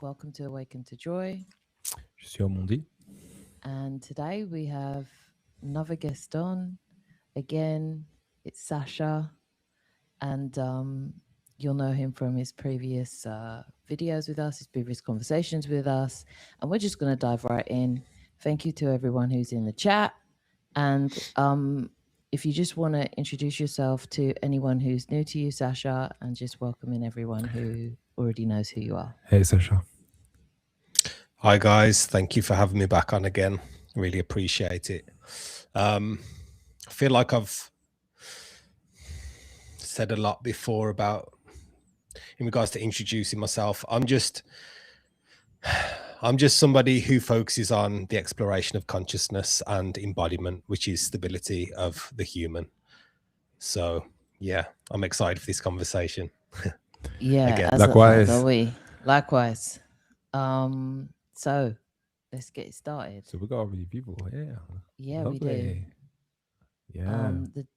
Welcome to Awaken To Joy. Shem Omondi. And today we have another guest on. Again, it's Sasha. And you'll know him from his previous videos with us, his previous conversations with us. And we're just going to dive right in. Thank you to everyone who's in the chat. And if you just want to introduce yourself to anyone who's new to you, Sasha, and just welcoming everyone who already knows who you are. Hey, Sasha. Hi guys, thank you for having me back on again. Really appreciate it. I feel like I've said a lot before about in regards to introducing myself. I'm just somebody who focuses on the exploration of consciousness and embodiment, which is stability of the human. So yeah, I'm excited for this conversation. Yeah, Likewise. are we? Likewise. So let's get it started. So we got already people. Yeah. Yeah, Lovely. we do. Yeah.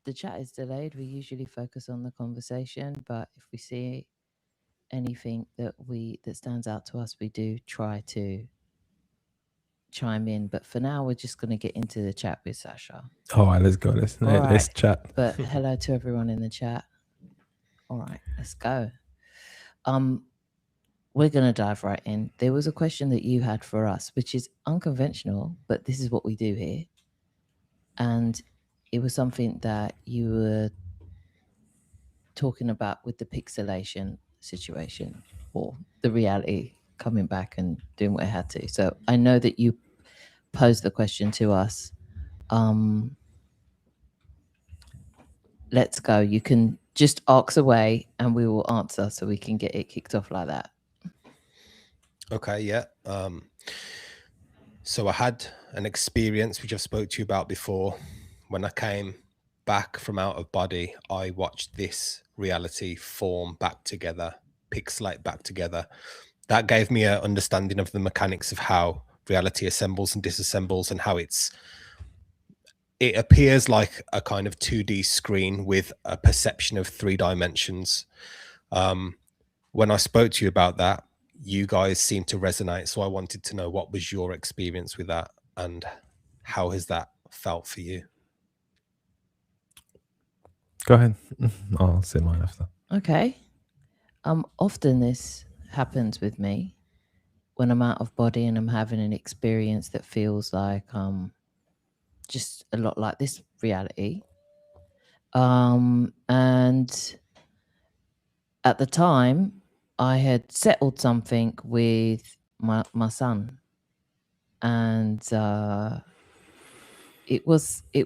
The chat is delayed. We usually focus on the conversation, but if we see anything that stands out to us, we do try to chime in. But for now, we're just going to get into the chat with Sasha. All right, let's go. Let's chat. But hello to everyone in the chat. All right, let's go. We're going to dive right in. There was a question that you had for us, which is unconventional, but this is what we do here. And it was something that you were talking about with the pixelation situation, or the reality coming back and doing what it had to. So I know that you posed the question to us. Let's go. You can just ask away and we will answer, so we can get it kicked off like that. Okay, yeah. So I had an experience which I've spoke to you about before. When I came back from out of body, I watched this reality form back together, pixelate back together. That gave me an understanding of the mechanics of how reality assembles and disassembles, and how it appears like a kind of 2D screen with a perception of 3 dimensions. When I spoke to you about that, you guys seem to resonate. So I wanted to know, what was your experience with that, and how has that felt for you? Go ahead. I'll say mine after. Okay. Often this happens with me when I'm out of body and I'm having an experience that feels like just a lot like this reality. And at the time, I had settled something with my son, and it was a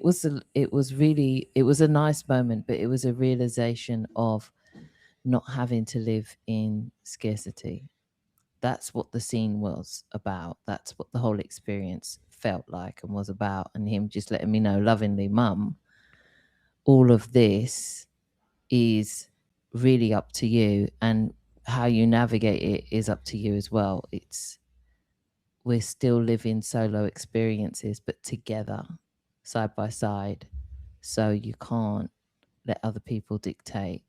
nice moment, but it was a realization of not having to live in scarcity. That's what the scene was about. That's what the whole experience felt like and was about. And him just letting me know lovingly, Mum, all of this is really up to you, and how you navigate it is up to you as well. We're still living solo experiences, but together, side by side. So you can't let other people dictate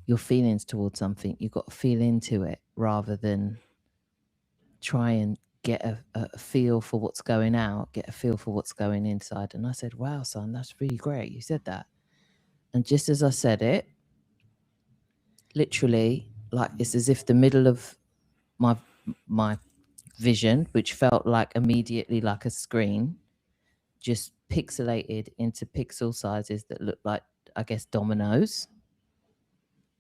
your feelings towards something. You've got to feel into it rather than try and get a feel for what's going out, get a feel for what's going inside. And I said, wow, son, that's really great. You said that. And just as I said it, literally, like, it's as if the middle of my vision, which felt like immediately like a screen, just pixelated into pixel sizes that looked like, I guess, dominoes.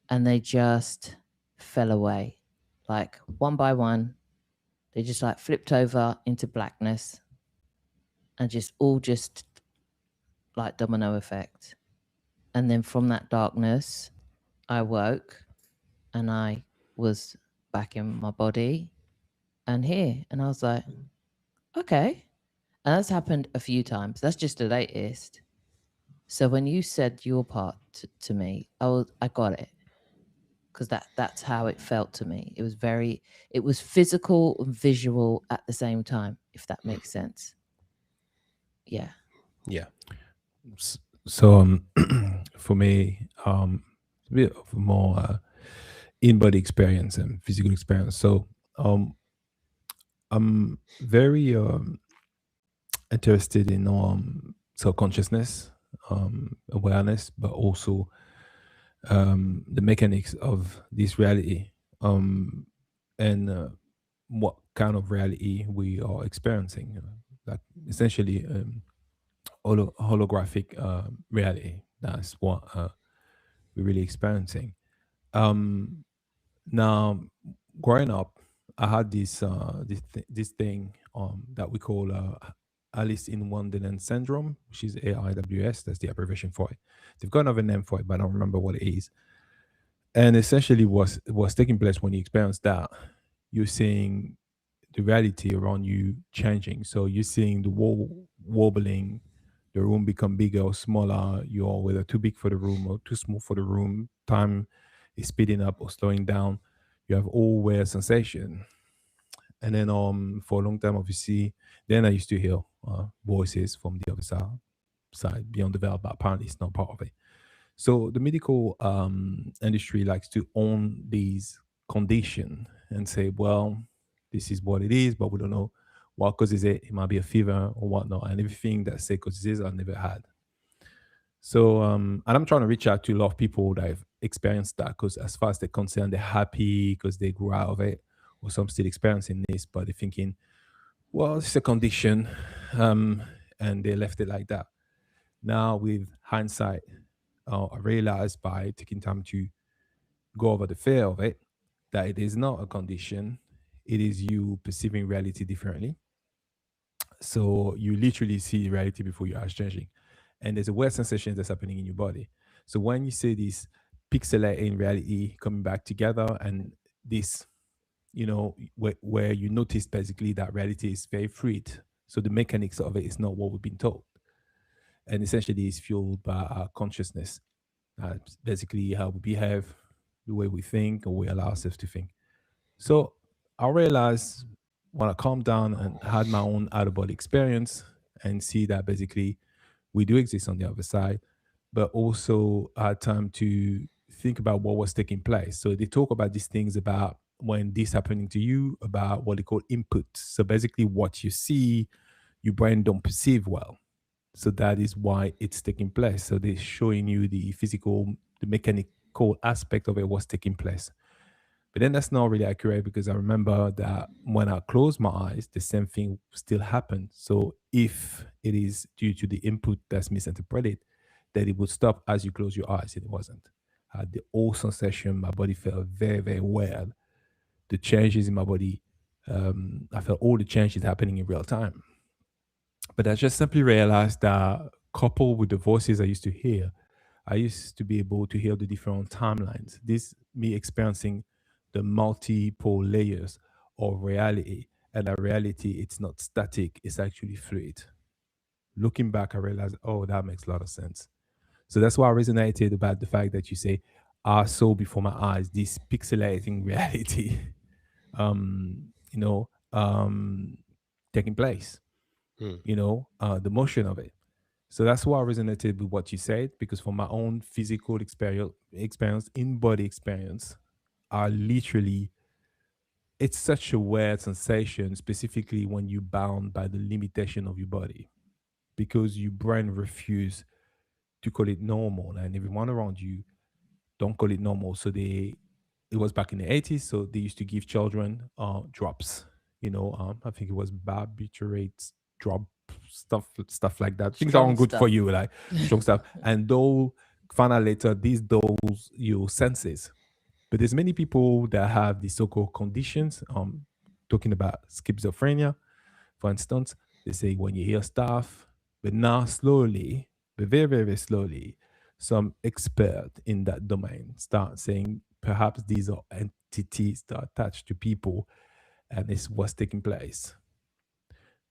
And they just fell away, like one by one. They just like flipped over into blackness, and just like domino effect. And then from that darkness, I woke and I was back in my body and here. And I was like, okay. And that's happened a few times. That's just the latest. So when you said your part to me, I got it. Because that's how it felt to me. It was physical and visual at the same time, if that makes sense. Yeah. So for me, a bit of a more in-body experience and physical experience. So I'm very interested in self-consciousness, awareness, but also the mechanics of this reality, and what kind of reality we are experiencing, like essentially holographic reality. That's what we're really experiencing. Um, Now, growing up, I had this thing that we call Alice in Wonderland syndrome, which is AIWS. That's the abbreviation for it. They've got another name for it, but I don't remember what it is. And essentially, was taking place when you experience that. You're seeing the reality around you changing. So you're seeing the wall wobbling, the room become bigger or smaller. You're whether too big for the room or too small for the room. Time is speeding up or slowing down. You have all weird sensation. And then for a long time, obviously, then I used to hear voices from the other side beyond the veil, but apparently it's not part of it. So the medical industry likes to own these condition and say, well, this is what it is, but we don't know what causes it. It might be a fever or whatnot, and everything that say causes it, I've never had. So, and I'm trying to reach out to a lot of people that have experienced that because, as far as they're concerned, they're happy because they grew out of it, or some still experiencing this, but they're thinking, well, it's a condition, and they left it like that. Now, with hindsight, I realized by taking time to go over the fear of it that it is not a condition, it is you perceiving reality differently. So you literally see reality before your eyes changing. And there's a weird sensation that's happening in your body. So when you see this pixelating reality coming back together and this, where you notice basically that reality is very fluid. So the mechanics of it is not what we've been told. And essentially it's fueled by our consciousness. Basically how we behave, the way we think, or we allow ourselves to think. So I realized when I calmed down and had my own out of body experience and see that basically we do exist on the other side, but also I had time to think about what was taking place. So they talk about these things about when this happening to you, about what they call input. So basically what you see, your brain don't perceive well. So that is why it's taking place. So they're showing you the physical, the mechanical aspect of it was taking place. But then that's not really accurate because I remember that when I closed my eyes, the same thing still happened. So if it is due to the input that's misinterpreted, that it would stop as you close your eyes, and it wasn't. I had the whole sensation, my body felt very, very weird. The changes in my body, I felt all the changes happening in real time. But I just simply realized that coupled with the voices I used to hear, I used to be able to hear the different timelines. This me experiencing the multiple layers of reality. And that reality, it's not static, it's actually fluid. Looking back, I realized, oh, that makes a lot of sense. So that's why I resonated about the fact that you say, I saw before my eyes this pixelating reality, um, you know, um, taking place, the motion of it. So that's why I resonated with what you said, because from my own physical experience, in body experience, I literally, it's such a weird sensation, specifically when you're bound by the limitation of your body, because your brain refuse to call it normal, and everyone around you don't call it normal. So it was back in the 80s, so they used to give children drops. I think it was barbiturates drop stuff like that. Things Strong aren't good for stuff. you, like strong stuff. And though find out later these dulls your senses. But there's many people that have these so-called conditions. Talking about schizophrenia, for instance, they say when you hear stuff, but now slowly, but very, very, very slowly, some expert in that domain start saying perhaps these are entities that are attached to people and it's what's taking place.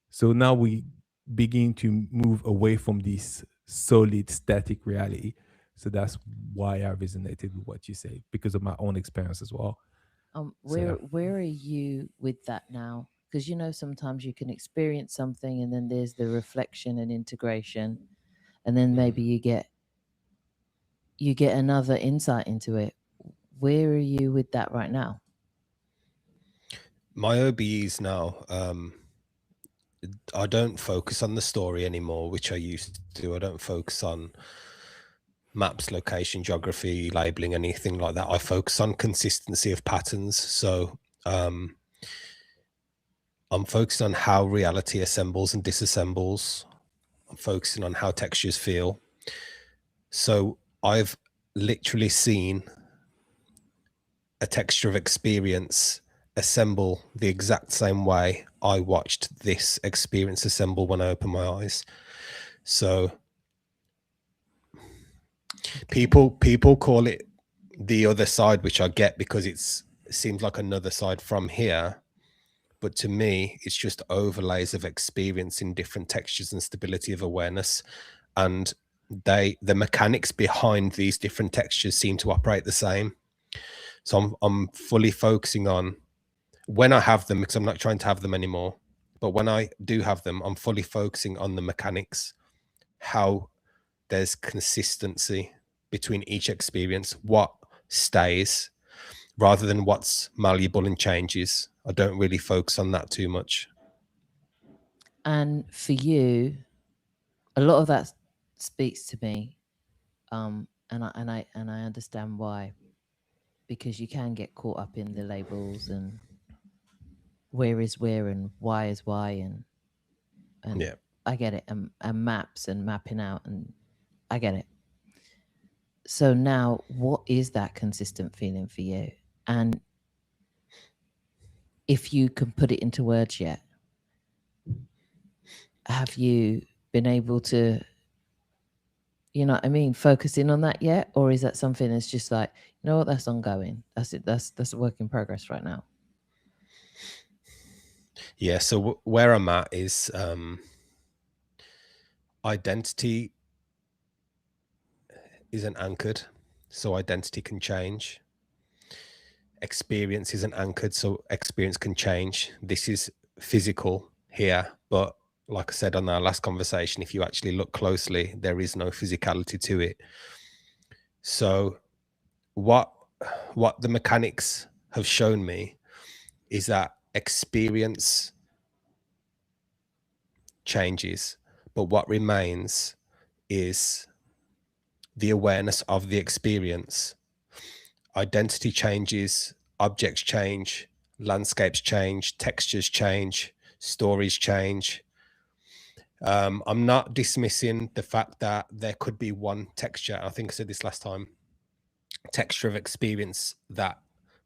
So now we begin to move away from this solid static reality. So that's why I resonated with what you say, because of my own experience as well. Where are you with that now? Because sometimes you can experience something and then there's the reflection and integration, and then maybe you get another insight into it. Where are you with that right now? my OBEs now, I don't focus on the story anymore, which I used to do. I don't focus on maps, location, geography, labeling, anything like that. I focus on consistency of patterns. So I'm focusing on how reality assembles and disassembles. I'm focusing on how textures feel. So I've literally seen a texture of experience assemble the exact same way I watched this experience assemble when I opened my eyes. So people call it the other side, which I get because it seems like another side from here. But to me, it's just overlays of experience in different textures and stability of awareness. And the mechanics behind these different textures seem to operate the same. So I'm fully focusing on when I have them, because I'm not trying to have them anymore. But when I do have them, I'm fully focusing on the mechanics, how there's consistency between each experience, what stays, rather than what's malleable and changes. I don't really focus on that too much. And for you, a lot of that speaks to me, and I understand why, because you can get caught up in the labels and where is where and why is why, and yeah, I get it, and maps and mapping out, and I get it. So now, what is that consistent feeling for you? And if you can put it into words yet, have you been able to, you know what I mean, focus in on that yet? Or is that something that's just like, you know what, that's ongoing. That's it. That's a work in progress right now. Yeah. So where I'm at is identity isn't anchored. So identity can change. Experience isn't anchored. So experience can change. This is physical here. But like I said on our last conversation, if you actually look closely, there is no physicality to it. So what the mechanics have shown me is that experience changes, but what remains is the awareness of the experience. Identity changes, objects change, landscapes change, textures change, stories change. I'm not dismissing the fact that there could be one texture, I think I said this last time, texture of experience that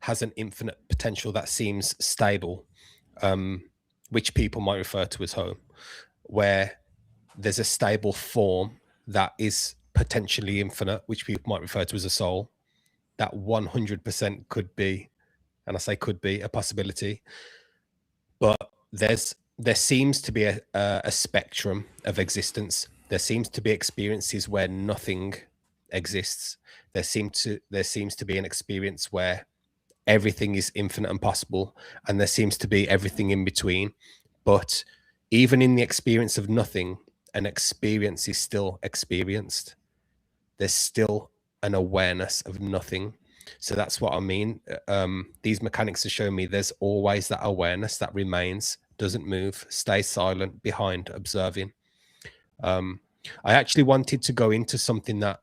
has an infinite potential that seems stable, which people might refer to as home, where there's a stable form that is potentially infinite, which people might refer to as a soul. That 100% could be, and I say could be, a possibility. But there seems to be a spectrum of existence. There seems to be experiences where nothing exists. There seems to be an experience where everything is infinite and possible, and there seems to be everything in between. But even in the experience of nothing, an experience is still experienced. There's still an awareness of nothing. So that's what I mean. These mechanics are showing me there's always that awareness that remains, doesn't move, stays silent, behind, observing. I actually wanted to go into something that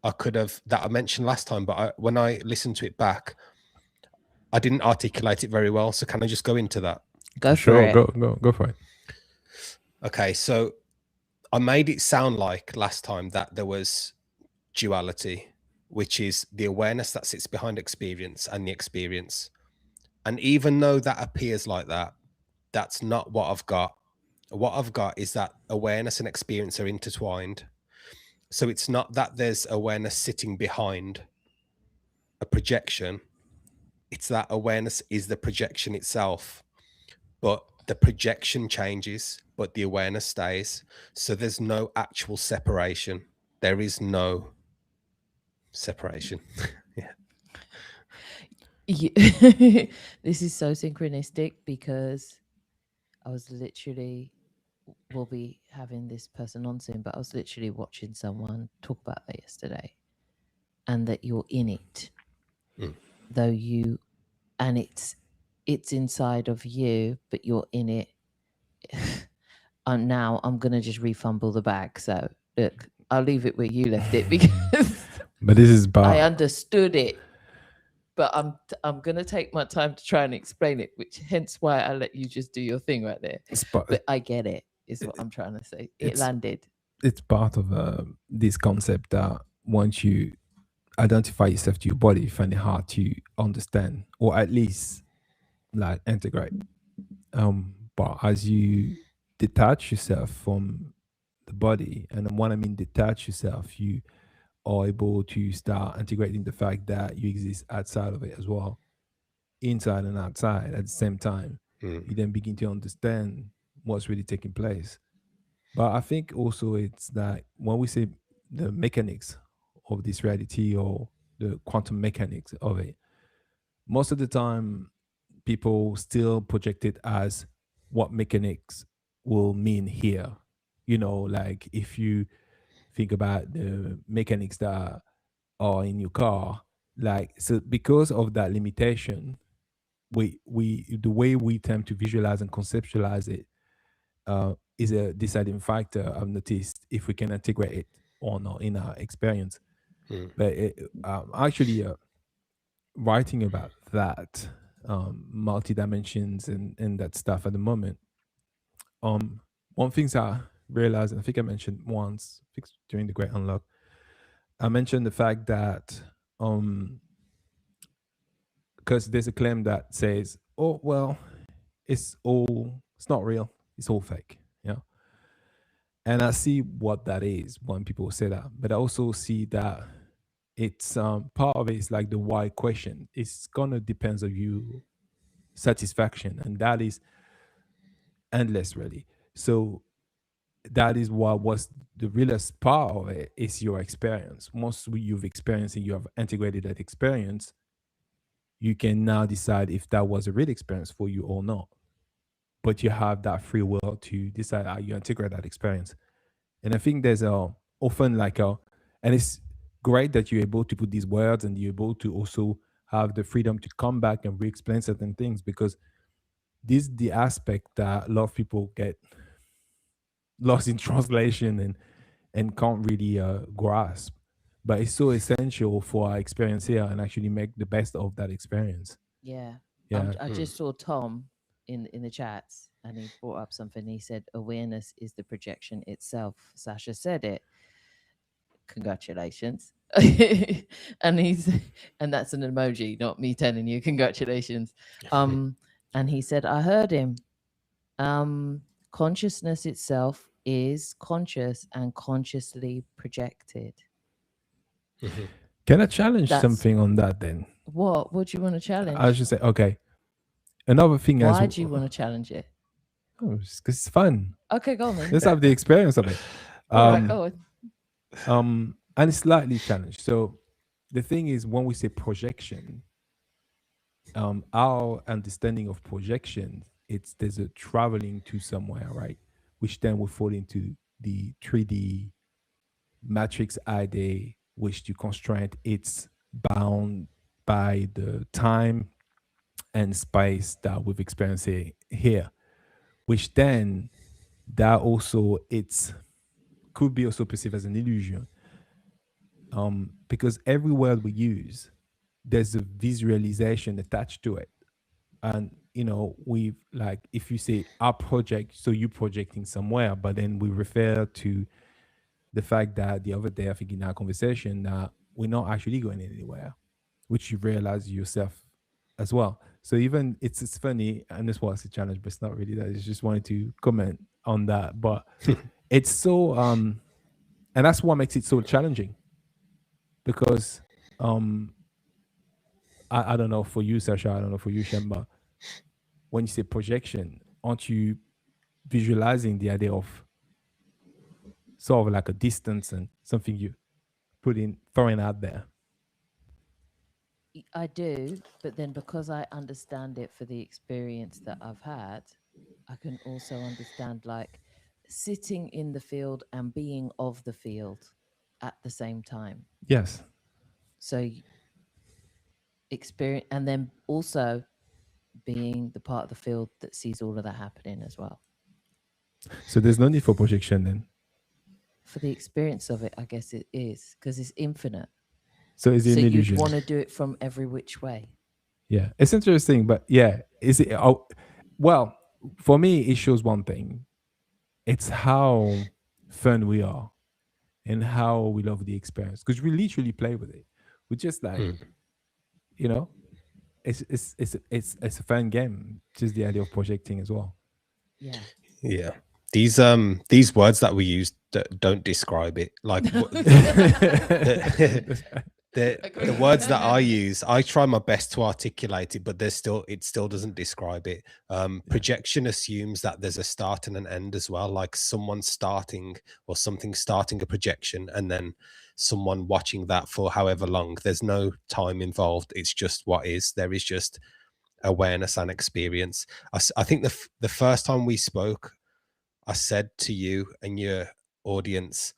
I mentioned last time, but when I listened to it back, I didn't articulate it very well. So can I just go into that? Go Sure, for it. go for it. Okay, so I made it sound like last time that there was duality, which is the awareness that sits behind experience and the experience. And even though that appears like that, that's not what I've got. What I've got is that awareness and experience are intertwined. So it's not that there's awareness sitting behind a projection. It's that awareness is the projection itself, but the projection changes, but the awareness stays. So there's no actual separation. There is no separation. This is so synchronistic because I was literally, we'll be having this person on soon, but I was literally watching someone talk about that yesterday, and that you're in it, though you, and it's it's inside of you, but you're in it. And now I'm gonna just refumble the bag. So look, I'll leave it where you left it because But this is I about understood it. But I'm gonna take my time to try and explain it, which hence why I let you just do your thing right there. But I get it, is what I'm trying to say. It landed. It's part of this concept that once you identify yourself to your body, you find it hard to understand or at least like integrate. But as you detach yourself from the body, and when I mean detach yourself, you are able to start integrating the fact that you exist outside of it as well, inside and outside at the same time. You then begin to understand what's really taking place. But I think also it's that when we say the mechanics of this reality or the quantum mechanics of it, most of the time people still project it as what mechanics will mean here. You know, like if you think about the mechanics that are in your car, like so because of that limitation, we the way we tend to visualize and conceptualize it is a deciding factor. I've noticed if we can integrate it or not in our experience. But actually writing about that multi-dimensions and that stuff at the moment. One things I realized, and I think I mentioned once, I think during the Great Unlock, I mentioned the fact that because there's a claim that says, oh well, it's not real, it's all fake, yeah. And I see what that is when people say that, but I also see that it's part of it is like the why question. It's gonna depends on you satisfaction, and that is endless really. So that is what was the realest part of it is your experience. Once you've experienced and you have integrated that experience, you can now decide if that was a real experience for you or not. But you have that free will to decide how you integrate that experience. And I think there's often like and it's great that you're able to put these words and you're able to also have the freedom to come back and re-explain certain things, because this is the aspect that a lot of people get lost in translation and can't really grasp. But it's so essential for our experience here and actually make the best of that experience. Yeah. Yeah. I just saw Tom in the chats and he brought up something. He said awareness is the projection itself. Sasha said it. Congratulations. and that's an emoji, not me telling you congratulations. And he said, I heard him. Consciousness itself is conscious and consciously projected. Can I challenge something on that then? What do you want to challenge? I should say, okay. Another thing Why do you want to challenge it? Oh, because it's fun. Okay, go on then. Let's have the experience of it. All right, go on. And it's slightly challenged. So the thing is, when we say projection, our understanding of projection, there's a traveling to somewhere, right? Which then will fall into the 3D matrix idea, which to constraint it's bound by the time and space that we've experienced here, which then that also could be also perceived as an illusion, because every word we use, there's a visualization attached to it. And we've like, if you say our project, so you projecting somewhere, but then we refer to the fact that the other day, I think in our conversation, that we're not actually going anywhere, which you realize yourself as well. So even it's funny, and this was a challenge, but it's not really that. I just wanted to comment on that. But it's so and that's what makes it so challenging, because I don't know for you, Sasha, I don't know for you, Shem, but when you say projection, aren't you visualizing the idea of sort of like a distance and something you throwing out there? I do, but then because I understand it for the experience that I've had, I can also understand like sitting in the field and being of the field at the same time. Yes. So experience, and then also being the part of the field that sees all of that happening as well. So there's no need for projection then. For the experience of it, I guess it is, because it's infinite. So is it So an you'd illusion? want to do it from every which way. Yeah, it's interesting, but yeah, is it? Oh, well, for me, it shows one thing. It's how fun we are, and how we love the experience, because we literally play with it. We just like, you know, it's a fun game. Just the idea of projecting as well. Yeah. Yeah. These words that we use don't describe it. Like the words that I use, I try my best to articulate it, but it still doesn't describe it. Projection assumes that there's a start and an end as well, like someone starting or something starting a projection and then someone watching that for however long. There's no time involved. It's just what is. There is just awareness and experience. I think the first time we spoke, I said to you and your audience,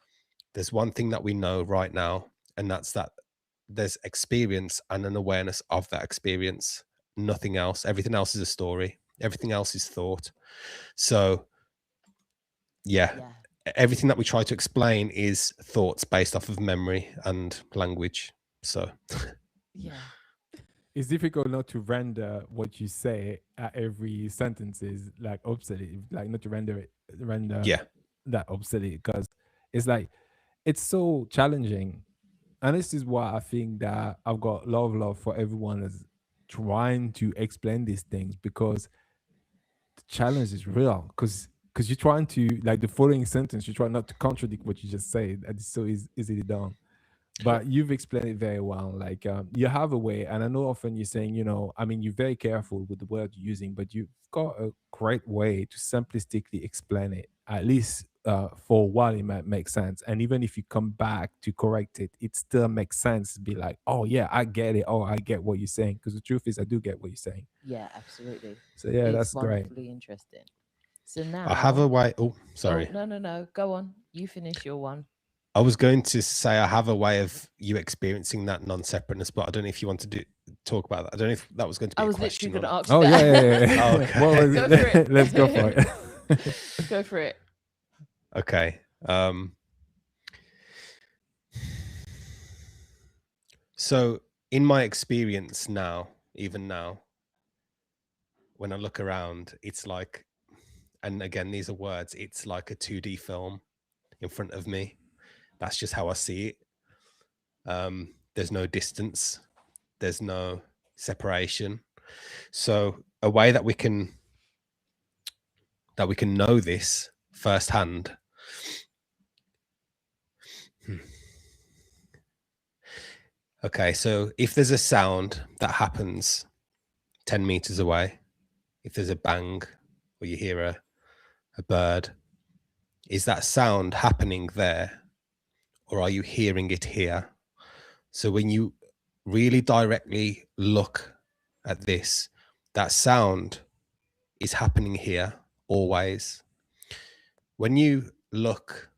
there's one thing that we know right now, and that's that there's experience and an awareness of that experience. Nothing else. Everything else is a story. Everything else is thought. So, yeah. Everything that we try to explain is thoughts based off of memory and language. So, yeah. It's difficult not to render what you say at every sentence is like obsolete, like not to render that obsolete, because it's like it's so challenging. And this is why I think that I've got a lot of love for everyone that's trying to explain these things, because the challenge is real. Because you're trying to, like the following sentence, you try not to contradict what you just said. And it's so easily done. But you've explained it very well. Like you have a way, and I know often you're saying, I mean, you're very careful with the word you're using, but you've got a great way to simplistically explain it. At least for a while, it might make sense. And even if you come back to correct it, it still makes sense to be like, oh yeah, I get it. Oh, I get what you're saying. Because the truth is, I do get what you're saying. Yeah, absolutely. So yeah, it's that's great. Wonderfully interesting. So now I have a way. Oh, sorry. Oh, no. Go on. You finish your one. I was going to say I have a way of you experiencing that non-separateness, but I don't know if you want to talk about that. I don't know if that was going to be a question. Literally going to ask Oh, that. yeah. Oh, okay. Well, Go for it. Let's go for it. Go for it. Okay. So in my experience now, even now, when I look around, it's like, and again, these are words, it's like a 2D film in front of me. That's just how I see it. There's no distance. There's no separation. So a way that we can know this firsthand. Okay, so if there's a sound that happens 10 meters away, if there's a bang or you hear a bird, is that sound happening there, or are you hearing it here? So when you really directly look at this, that sound is happening here always. When you look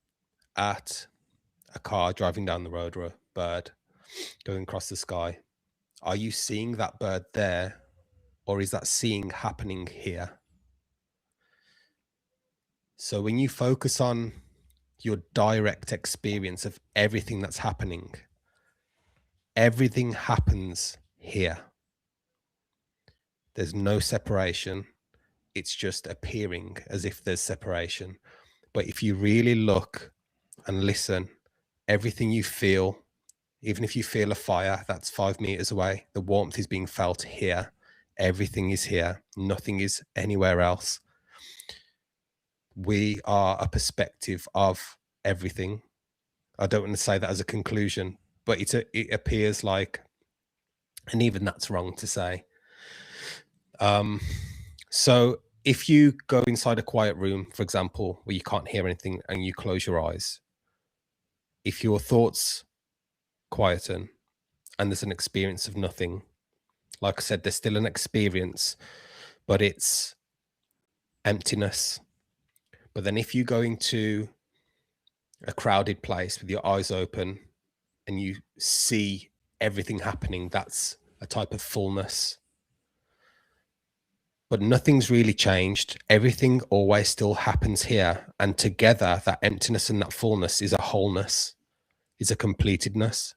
at a car driving down the road or a bird going across the sky, are you seeing that bird there, or is that seeing happening here? So when you focus on your direct experience of everything that's happening, everything happens here. There's no separation. It's just appearing as if there's separation. But if you really look and listen, everything you feel, even if you feel a fire that's 5 meters away, the warmth is being felt here. Everything is here. Nothing is anywhere else. We are a perspective of everything. I don't want to say that as a conclusion, but it appears like, and even that's wrong to say. So if you go inside a quiet room, for example, where you can't hear anything and you close your eyes, if your thoughts quieten and there's an experience of nothing, like I said, there's still an experience, but it's emptiness. But then if you go into a crowded place with your eyes open and you see everything happening, that's a type of fullness. but nothing's really changed. Everything always still happens here. And together, that emptiness and that fullness is a wholeness, is a completedness.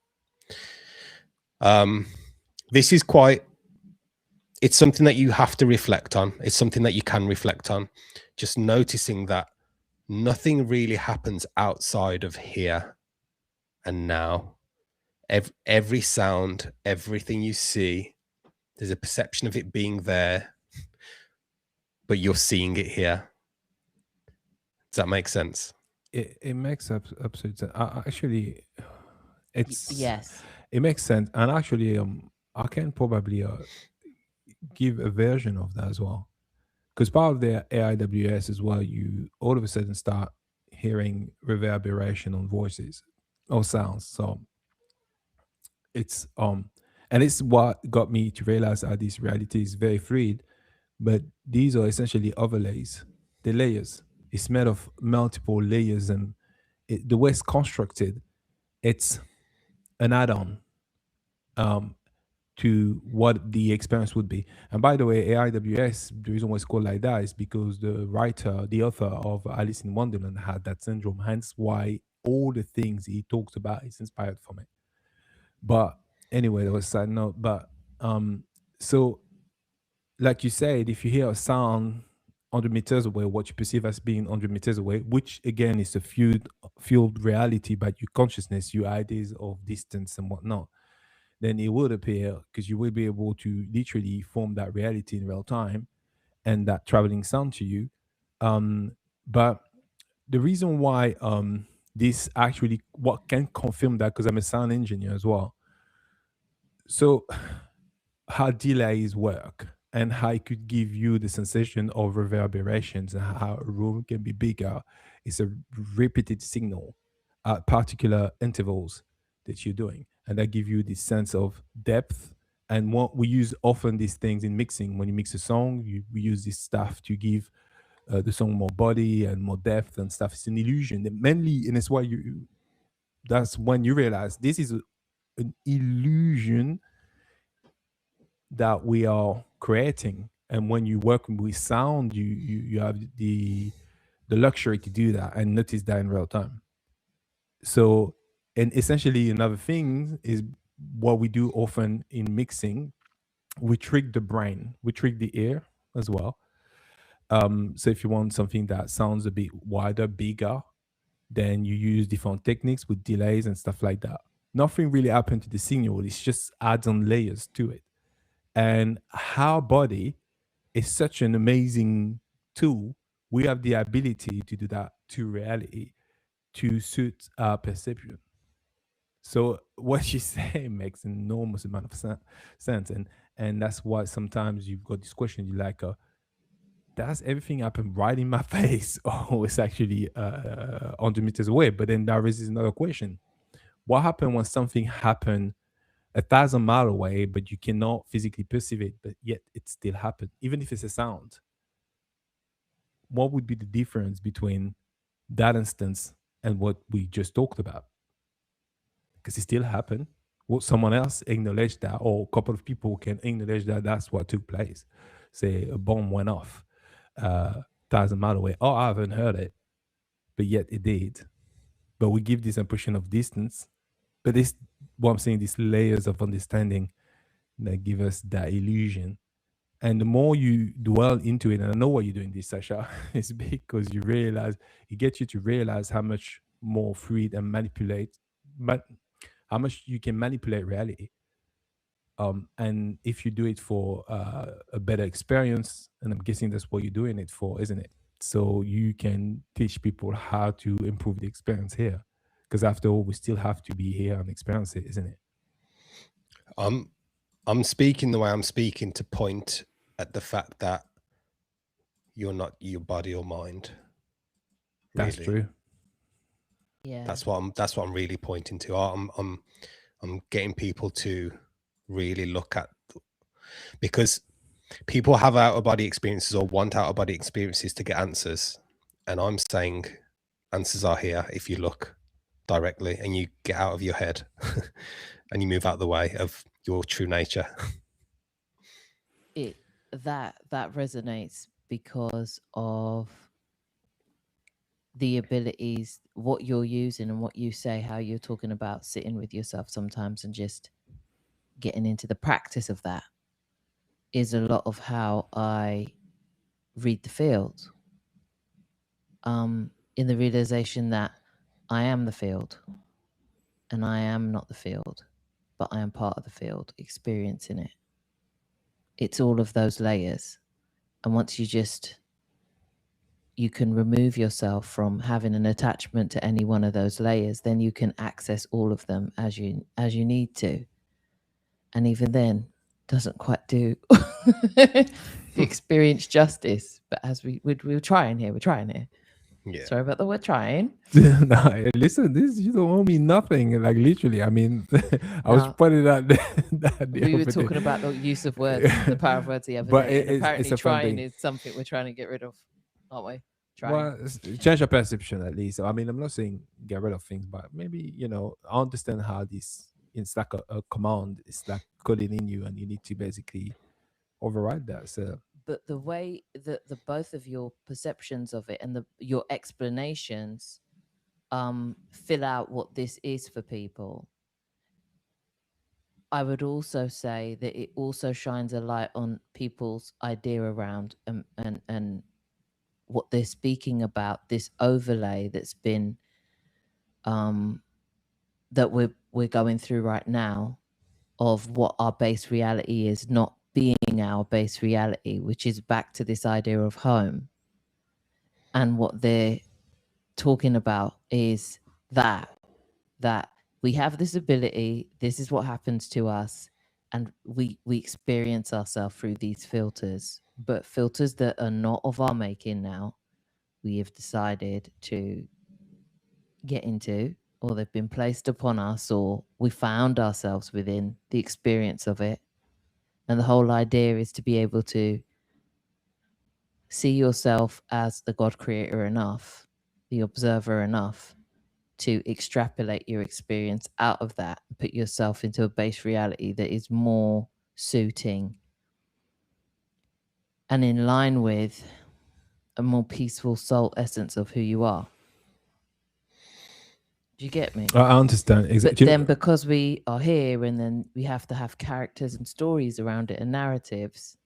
This is quite, it's something that you have to reflect on. It's something that you can reflect on. Just noticing that nothing really happens outside of here and now. Every sound, everything you see, there's a perception of it being there, but you're seeing it here. Does that make sense? It makes absolute sense. Actually, Yes. it makes sense. And actually, I can probably give a version of that as well, because part of the AIWS as well, you all of a sudden start hearing reverberation on voices or sounds. So it's and it's what got me to realize that this reality is very fluid, but these are essentially overlays, the layers. It's made of multiple layers, and the way it's constructed, it's an add-on to what the experience would be. And by the way, AIWS, the reason why it's called like that is because the author of Alice in Wonderland had that syndrome, hence why all the things he talks about is inspired from it. But anyway, that was a side note. But so like you said, if you hear a sound 100 meters away, what you perceive as being 100 meters away, which again is a field reality, but your consciousness, your ideas of distance and whatnot, then it would appear, because you will be able to literally form that reality in real time and that traveling sound to you. But the reason why this actually, what can confirm that, because I'm a sound engineer as well. So how delays work and how it could give you the sensation of reverberations and how a room can be bigger is a repeated signal at particular intervals that you're doing. And that give you this sense of depth. And what we use often these things in mixing, when you mix a song, we use this stuff to give the song more body and more depth and stuff. It's an illusion. And mainly, and it's why that's when you realize this is an illusion that we are creating. And when you work with sound, you have the luxury to do that and notice that in real time. So, and essentially another thing is what we do often in mixing, we trick the brain, we trick the ear as well. So if you want something that sounds a bit wider, bigger, then you use different techniques with delays and stuff like that. Nothing really happened to the signal. It's just adds on layers to it. And our body is such an amazing tool. We have the ability to do that to reality, to suit our perception. So what you say makes an enormous amount of sense. And that's why sometimes you've got this question, you're like, does everything happen right in my face? Or it's actually 100 meters away? But then that raises another question. What happened when something happened 1,000 miles away, but you cannot physically perceive it, but yet it still happened, even if it's a sound? What would be the difference between that instance and what we just talked about? Because it still happened. Well, someone else acknowledged that, or a couple of people can acknowledge that that's what took place. Say a bomb went off 1,000 miles away. Oh, I haven't heard it, but yet it did. But we give this impression of distance. But this, what I'm saying, these layers of understanding that give us that illusion. And the more you dwell into it, and I know why you're doing this, Sasha, is because you realize, it gets you to realize how much more fluid and how much you can manipulate reality. And if you do it for a better experience, and I'm guessing that's what you're doing it for, isn't it? So you can teach people how to improve the experience here. Because after all, we still have to be here and experience it, isn't it? I'm speaking the way I'm speaking to point at the fact that you're not your body or mind. That's really. true. Yeah. That's what I'm really pointing to. I'm getting people to really look at, because people have out of body experiences or want out of body experiences to get answers, and I'm saying answers are here if you look directly and you get out of your head and you move out of the way of your true nature. that resonates because of the abilities, what you're using and what you say, how you're talking about sitting with yourself sometimes and just getting into the practice of that is a lot of how I read the field. In the realization that I am the field and I am not the field, but I am part of the field, experiencing it. It's all of those layers. And once you can remove yourself from having an attachment to any one of those layers, then you can access all of them as you need to. And even then, doesn't quite do the experience justice. But as we're trying here. Yeah. Sorry about the word trying. No, listen, this you don't owe me nothing. Like literally, I mean, I was putting that. We were talking about the use of words, the power of words the other But day. And apparently, it's a fun trying thing. is something we're trying to get rid of, aren't we? Trying. Well, change your perception at least. I mean, I'm not saying get rid of things, but maybe I understand how it's like a command. It's like coding in you, and you need to basically override that. So, but the way that the both of your perceptions of it and your explanations fill out what this is for people, I would also say that it also shines a light on people's idea around and what they're speaking about, this overlay that's been that we're going through right now of what our base reality is not being our base reality, which is back to this idea of home. And what they're talking about is that we have this ability, this is what happens to us, and we experience ourselves through these filters, but filters that are not of our making now, we have decided to get into, or they've been placed upon us, or we found ourselves within the experience of it. And the whole idea is to be able to see yourself as the God creator enough, the observer enough, to extrapolate your experience out of that and put yourself into a base reality that is more suiting and in line with a more peaceful soul essence of who you are. Do you get me? I understand exactly. But then because we are here and then we have to have characters and stories around it and narratives,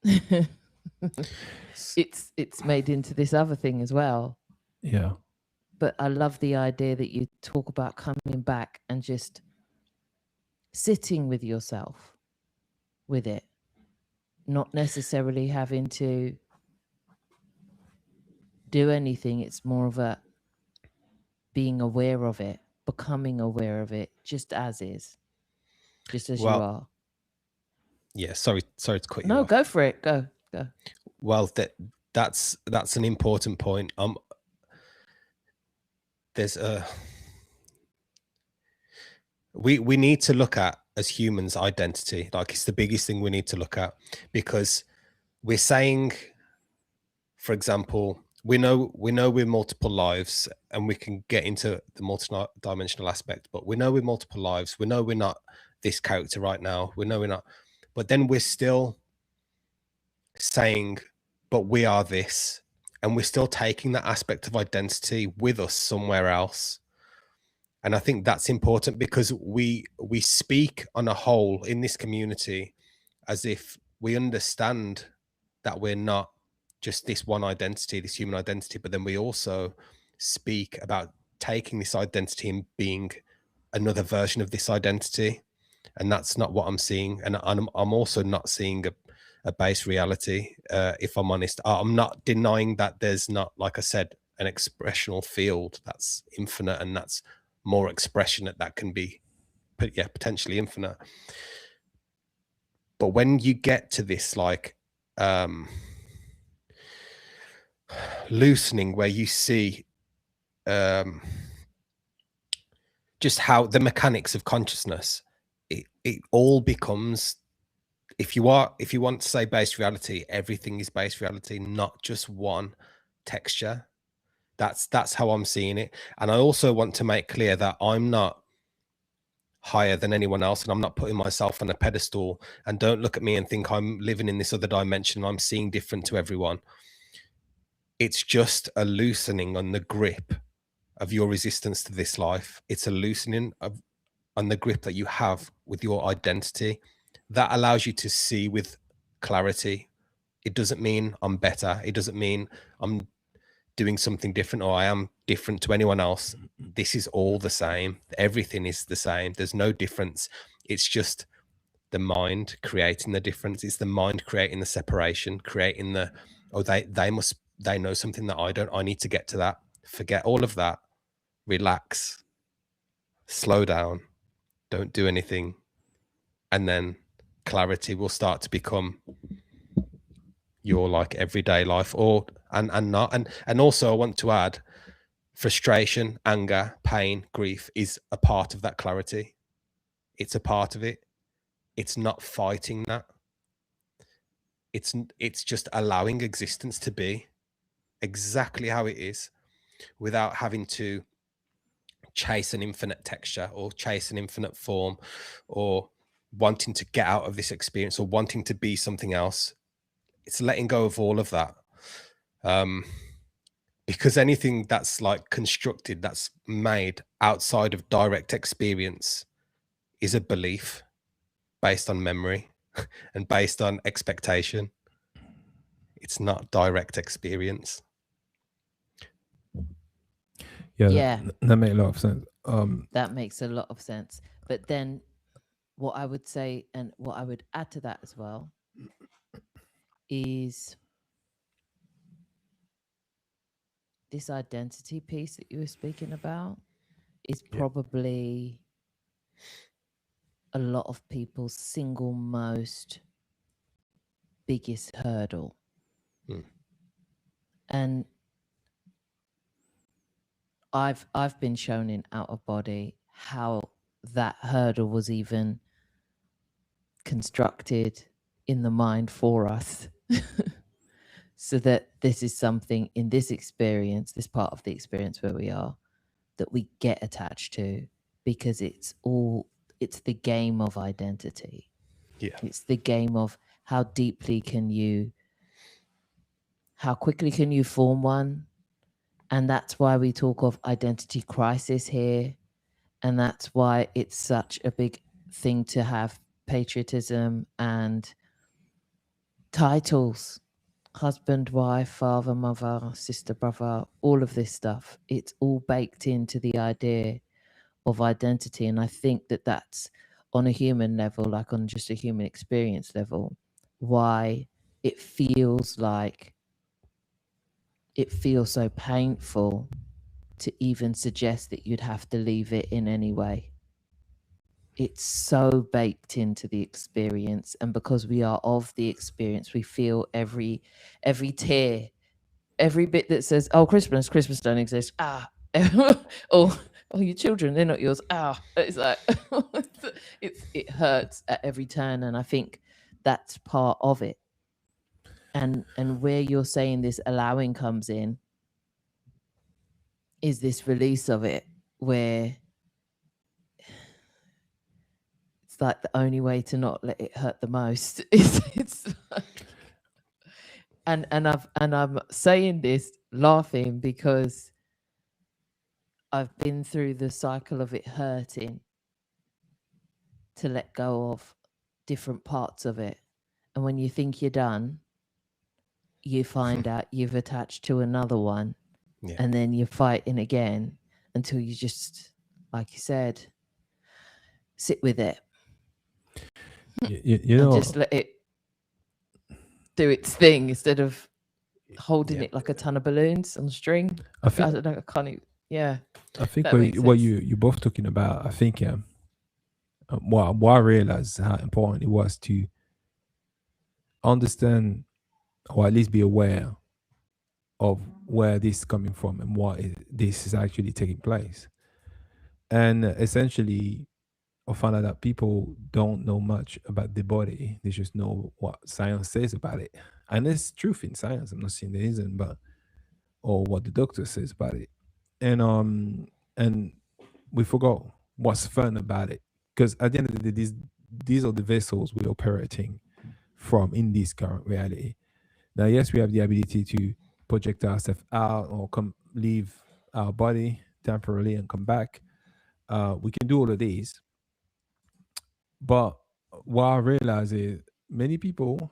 it's made into this other thing as well. Yeah. But I love the idea that you talk about coming back and just sitting with yourself with it, not necessarily having to do anything. It's more of a being aware of it, becoming aware of it, just as is, just as you are. Yeah, sorry to cut you off. No, go for it. Go. Well, that's an important point. There's we need to look at, as humans, identity. Like, it's the biggest thing we need to look at, because we're saying, for example, we know we're multiple lives, and we can get into the multi-dimensional aspect, but we know we're multiple lives. We know we're not this character right now. We know we're not, but then we're still saying, but we are this, and we're still taking that aspect of identity with us somewhere else. And I think that's important, because we speak on a whole in this community as if we understand that we're not just this one identity, this human identity, but then we also speak about taking this identity and being another version of this identity. And that's not what I'm seeing. And I'm also not seeing a base reality, if I'm honest. I'm not denying that there's not, like I said, an expressional field that's infinite, and that's more expression that can be, potentially infinite. But when you get to this like loosening, where you see just how the mechanics of consciousness, it all becomes, if you want to say base reality, everything is base reality, not just one texture. That's how I'm seeing it. And I also want to make clear that I'm not higher than anyone else, and I'm not putting myself on a pedestal, and don't look at me and think I'm living in this other dimension, I'm seeing different to everyone. It's just a loosening on the grip of your resistance to this life. It's a loosening on the grip that you have with your identity that allows you to see with clarity. It doesn't mean I'm better. It doesn't mean I'm doing something different or I am different to anyone else. This is all the same. Everything is the same. There's no difference. It's just the mind creating the difference. It's the mind creating the separation, creating the, oh, they know something that I don't. I need to get to that. Forget all of that. Relax. Slow down. Don't do anything. And then clarity will start to become your like everyday life, or and also I want to add, frustration, anger, pain, grief is a part of that clarity. It's a part of it. It's not fighting that. It's just allowing existence to be exactly how it is without having to chase an infinite texture or chase an infinite form or wanting to get out of this experience or wanting to be something else. It's letting go of all of that. Because anything that's like constructed, that's made outside of direct experience is a belief based on memory and based on expectation. It's not direct experience. Yeah. That makes a lot of sense. That makes a lot of sense. But then what I would say, and what I would add to that as well, is this identity piece that you were speaking about is probably a lot of people's single most biggest hurdle. And I've been shown in Out of Body how that hurdle was even constructed in the mind for us. So that this is something in this experience, this part of the experience where we are, that we get attached to, because it's the game of identity. Yeah. It's the game of how quickly can you form one. And that's why we talk of identity crisis here. And that's why it's such a big thing to have patriotism and titles. Husband, wife, father, mother, sister, brother, all of this stuff. It's all baked into the idea of identity. And I think that that's on a human level, like on just a human experience level, why it feels so painful to even suggest that you'd have to leave it in any way. It's so baked into the experience, and because we are of the experience, we feel every tear, every bit that says, oh, Christmas don't exist, or your children, they're not yours, it's like it hurts at every turn. And I think that's part of it. And where you're saying this allowing comes in is this release of it, where it's like the only way to not let it hurt the most. It's like, and I'm saying this laughing because I've been through the cycle of it hurting to let go of different parts of it. And when you think you're done, you find out you've attached to another one. Yeah. And then you're fighting again until you just, like you said, sit with it. You know, just let it do its thing instead of holding it like a ton of balloons on string. I don't know. I can't even, yeah. I think what you're both talking about, I think what I realized how important it was to understand, or at least be aware of where this is coming from and why this is actually taking place. And essentially, I found out that people don't know much about the body. They just know what science says about it. And there's truth in science. I'm not saying there isn't, but or what the doctor says about it. And we forgot what's fun about it. because at the end of the day, these are the vessels we're operating from in this current reality. Now, yes, we have the ability to project ourselves out or leave our body temporarily and come back. We can do all of these. But what I realize is many people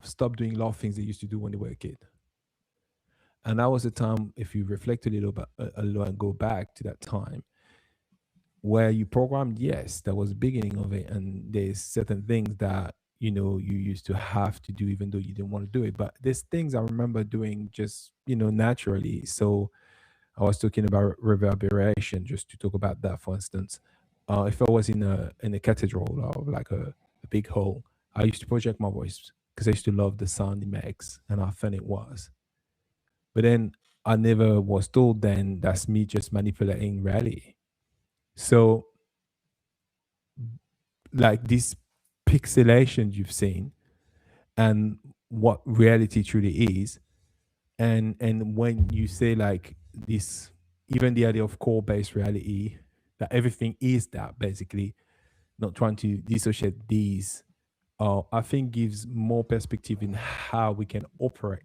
stop doing a lot of things they used to do when they were a kid. And that was a time, if you reflect a little bit, and go back to that time where you programmed, yes, that was the beginning of it. And there's certain things that, you used to have to do, even though you didn't want to do it. But there's things I remember doing just, naturally. So I was talking about reverberation, just to talk about that, for instance. If I was in a cathedral or like a big hall, I used to project my voice because I used to love the sound it makes and how fun it was. But then I never was told then that's me just manipulating reality. So, like this pixelation you've seen and what reality truly is, and when you say like this, even the idea of core-based reality, that everything is that basically, not trying to dissociate these, I think gives more perspective in how we can operate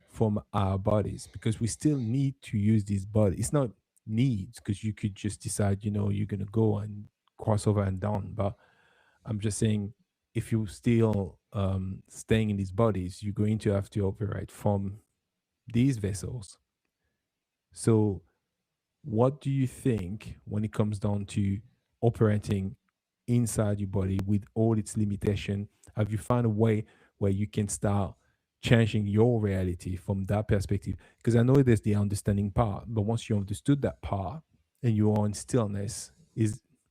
from our bodies, because we still need to use these bodies. It's not needs, because you could just decide, you're going to go and cross over and down. But I'm just saying, if you're still staying in these bodies, you're going to have to operate from these vessels. So, what do you think when it comes down to operating inside your body with all its limitation? Have you found a way where you can start changing your reality from that perspective? Because I know there's the understanding part, but once you understood that part and you are in stillness,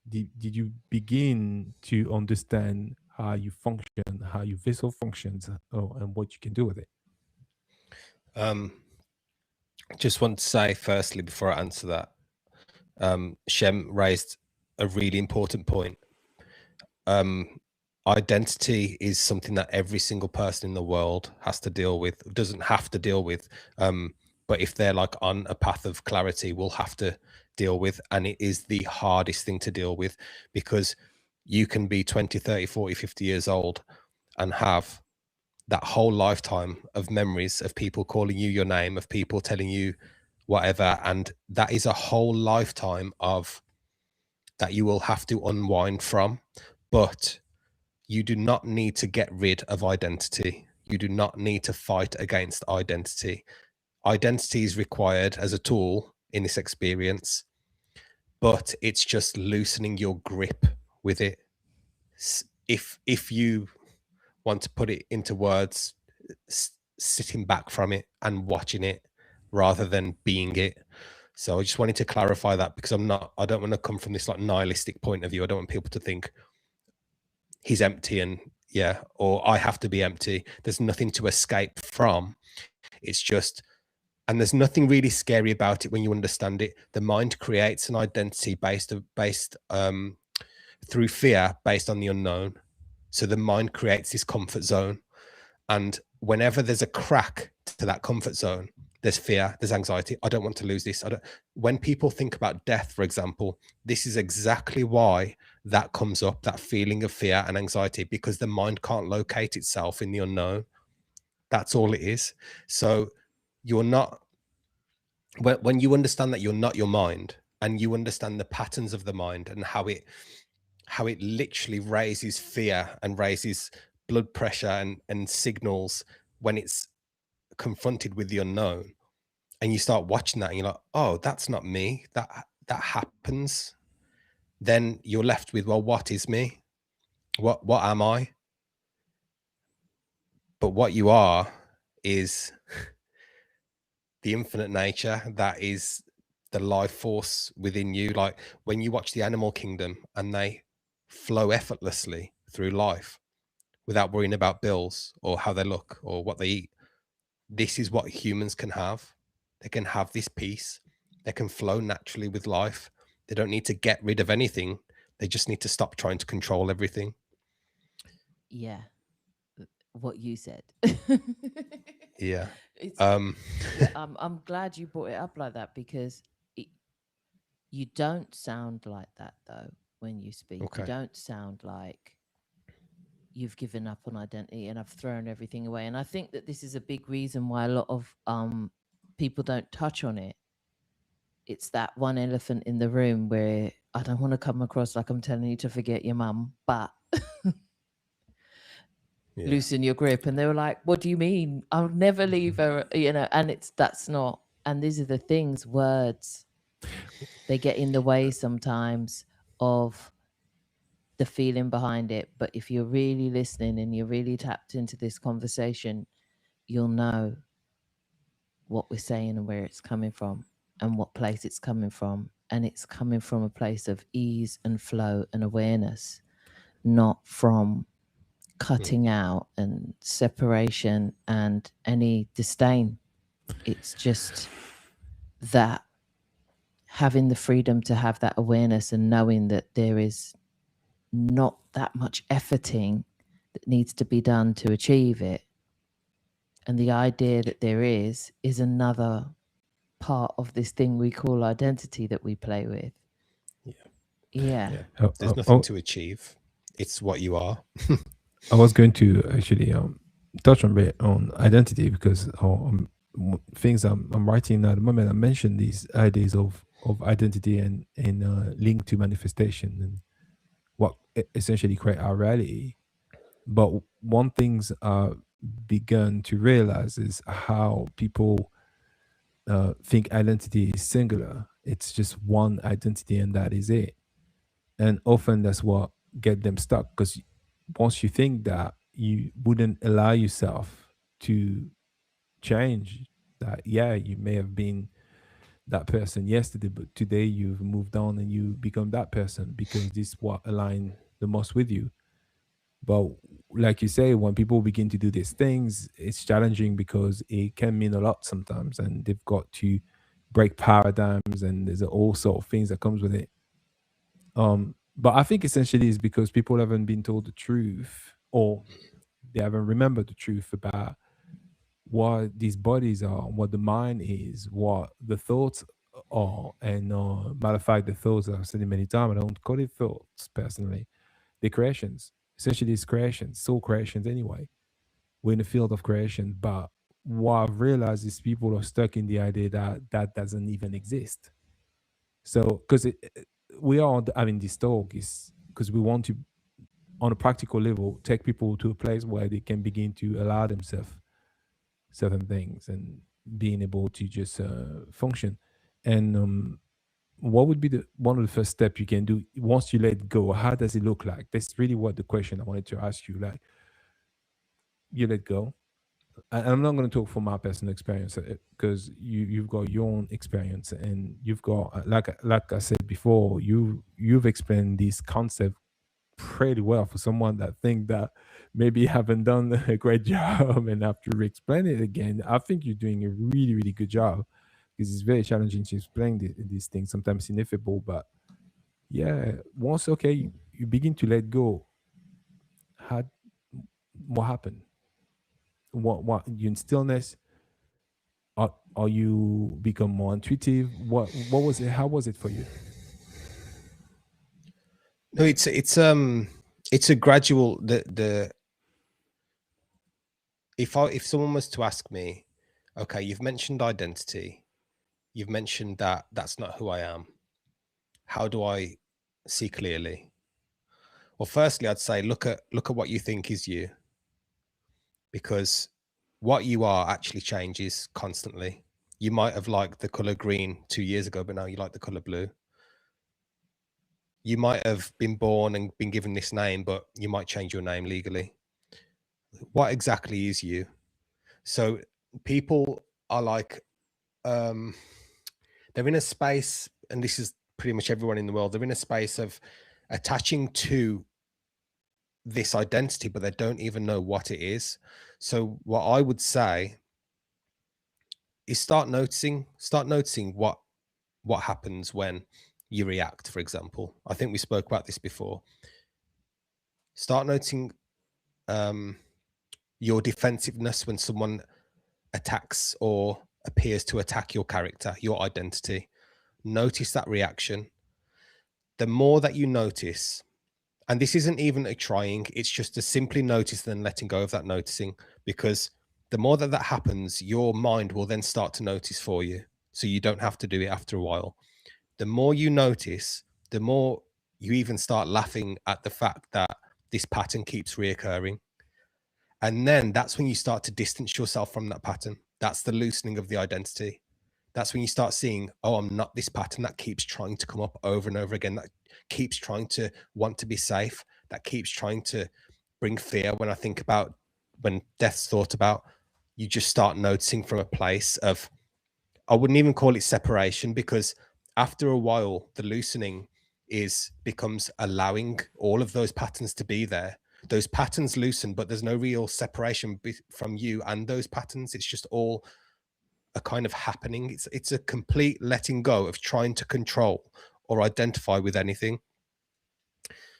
did you begin to understand how you function, how your vessel functions, and what you can do with it? Just want to say firstly, before I answer that, Shem raised a really important point. Identity is something that every single person in the world has to deal with, doesn't have to deal with, but if they're like on a path of clarity, will have to deal with. And it is the hardest thing to deal with, because you can be 20, 30, 40, 50 years old and have that whole lifetime of memories of people calling you your name, of people telling you whatever. And that is a whole lifetime of that you will have to unwind from. But you do not need to get rid of identity. You do not need to fight against identity. Identity is required as a tool in this experience, but it's just loosening your grip with it. If you want to put it into words, sitting back from it and watching it rather than being it. So I just wanted to clarify that, because I don't want to come from this like nihilistic point of view. I don't want people to think he's empty and or I have to be empty. There's nothing to escape from. It's just, and there's nothing really scary about it when you understand it. The mind creates an identity based through fear, based on the unknown. So the mind creates this comfort zone, and whenever there's a crack to that comfort zone, there's fear, there's anxiety. I don't want to lose this. When people think about death, for example, this is exactly why that comes up, that feeling of fear and anxiety, because the mind can't locate itself in the unknown. That's all it is. So you're not, when you understand that you're not your mind, and you understand the patterns of the mind and how it literally raises fear and raises blood pressure and signals when it's confronted with the unknown, and you start watching that and you're like, oh, that's not me, that happens, then you're left with, well, what is me? What am I? But what you are is the infinite nature, that is the life force within you. Like when you watch the animal kingdom and they flow effortlessly through life without worrying about bills or how they look or what they eat, this is what humans can have. They can have this peace. They can flow naturally with life. They don't need to get rid of anything. They just need to stop trying to control everything. Yeah, what you said. Yeah. I'm glad you brought it up like that, because you don't sound like that though when you speak. Okay. You don't sound like you've given up on identity and I've thrown everything away. And I think that this is a big reason why a lot of people don't touch on it. It's that one elephant in the room where I don't want to come across like I'm telling you to forget your mum, but loosen your grip. And they were like, what do you mean? I'll never leave her, you know, and that's not. And these are the things, words, they get in the way sometimes of the feeling behind it. But if you're really listening and you're really tapped into this conversation, you'll know what we're saying and where it's coming from and what place it's coming from. And it's coming from a place of ease and flow and awareness, not from cutting out and separation and any disdain. It's just that having the freedom to have that awareness and knowing that there is not that much efforting that needs to be done to achieve it. And the idea that there is another part of this thing we call identity that we play with. Yeah. There's nothing to achieve. It's what you are. I was going to actually touch on bit on identity because things I'm writing at the moment, I mentioned these ideas of identity and link to manifestation and what essentially create our reality. But one things I've begun to realize is how people think identity is singular. It's just one identity and that is it. And often that's what get them stuck, because once you think that, you wouldn't allow yourself to change that. Yeah, you may have been that person yesterday, but today you've moved on and you become that person because this is what aligns the most with you. But like you say, when people begin to do these things, it's challenging because it can mean a lot sometimes, and they've got to break paradigms, and there's all sort of things that comes with it. But I think essentially it's because people haven't been told the truth, or they haven't remembered the truth about what these bodies are, what the mind is, what the thoughts are. And matter of fact, the thoughts, I've said it many times, I don't call it thoughts personally. They're creations. Essentially, it's creations, soul creations anyway. We're in the field of creation. But what I've realized is people are stuck in the idea that that doesn't even exist. So, because we are having this talk is because we want to, on a practical level, take people to a place where they can begin to allow themselves certain things and being able to just function. And what would be one of the first steps you can do once you let go? How does it look like? That's really what the question I wanted to ask you. Like, you let go. And I'm not going to talk from my personal experience because you've got your own experience, and you've got, like I said before, you've explained this concept pretty well for someone that think that maybe haven't done a great job, and have to re-explain it again. I think you're doing a really, really good job, because it's very challenging to explain these things, sometimes ineffable. But yeah, once you begin to let go, what happened? What you in stillness? Are you become more intuitive? What was it? How was it for you? No, it's a gradual. If someone was to ask me, okay, you've mentioned identity, you've mentioned that that's not who I am. How do I see clearly? Well, firstly, I'd say look at what you think is you, because what you are actually changes constantly. You might have liked the color green 2 years ago, but now you like the color blue. You might have been born and been given this name, but you might change your name legally. What exactly is you? So people are like, they're in a space, and this is pretty much everyone in the world, they're in a space of attaching to this identity, but they don't even know what it is. So what I would say is start noticing what happens when you react, for example. I think we spoke about this before. Start noticing your defensiveness when someone attacks or appears to attack your character, your identity. Notice that reaction. the more that you notice, and this isn't even a trying, it's just to simply notice and then letting go of that noticing, because the more that happens, your mind will then start to notice for you. So you don't have to do it after a while. The more you notice, the more you even start laughing at the fact that this pattern keeps reoccurring. And then that's when you start to distance yourself from that pattern. That's the loosening of the identity. That's when you start seeing, oh, I'm not this pattern that keeps trying to come up over and over again, that keeps trying to want to be safe, that keeps trying to bring fear. When I think about when death's thought about, you just start noticing from a place of, I wouldn't even call it separation, because after a while, the loosening becomes allowing all of those patterns to be there. Those patterns loosen, but there's no real separation from you and those patterns. It's just all a kind of happening. It's a complete letting go of trying to control or identify with anything.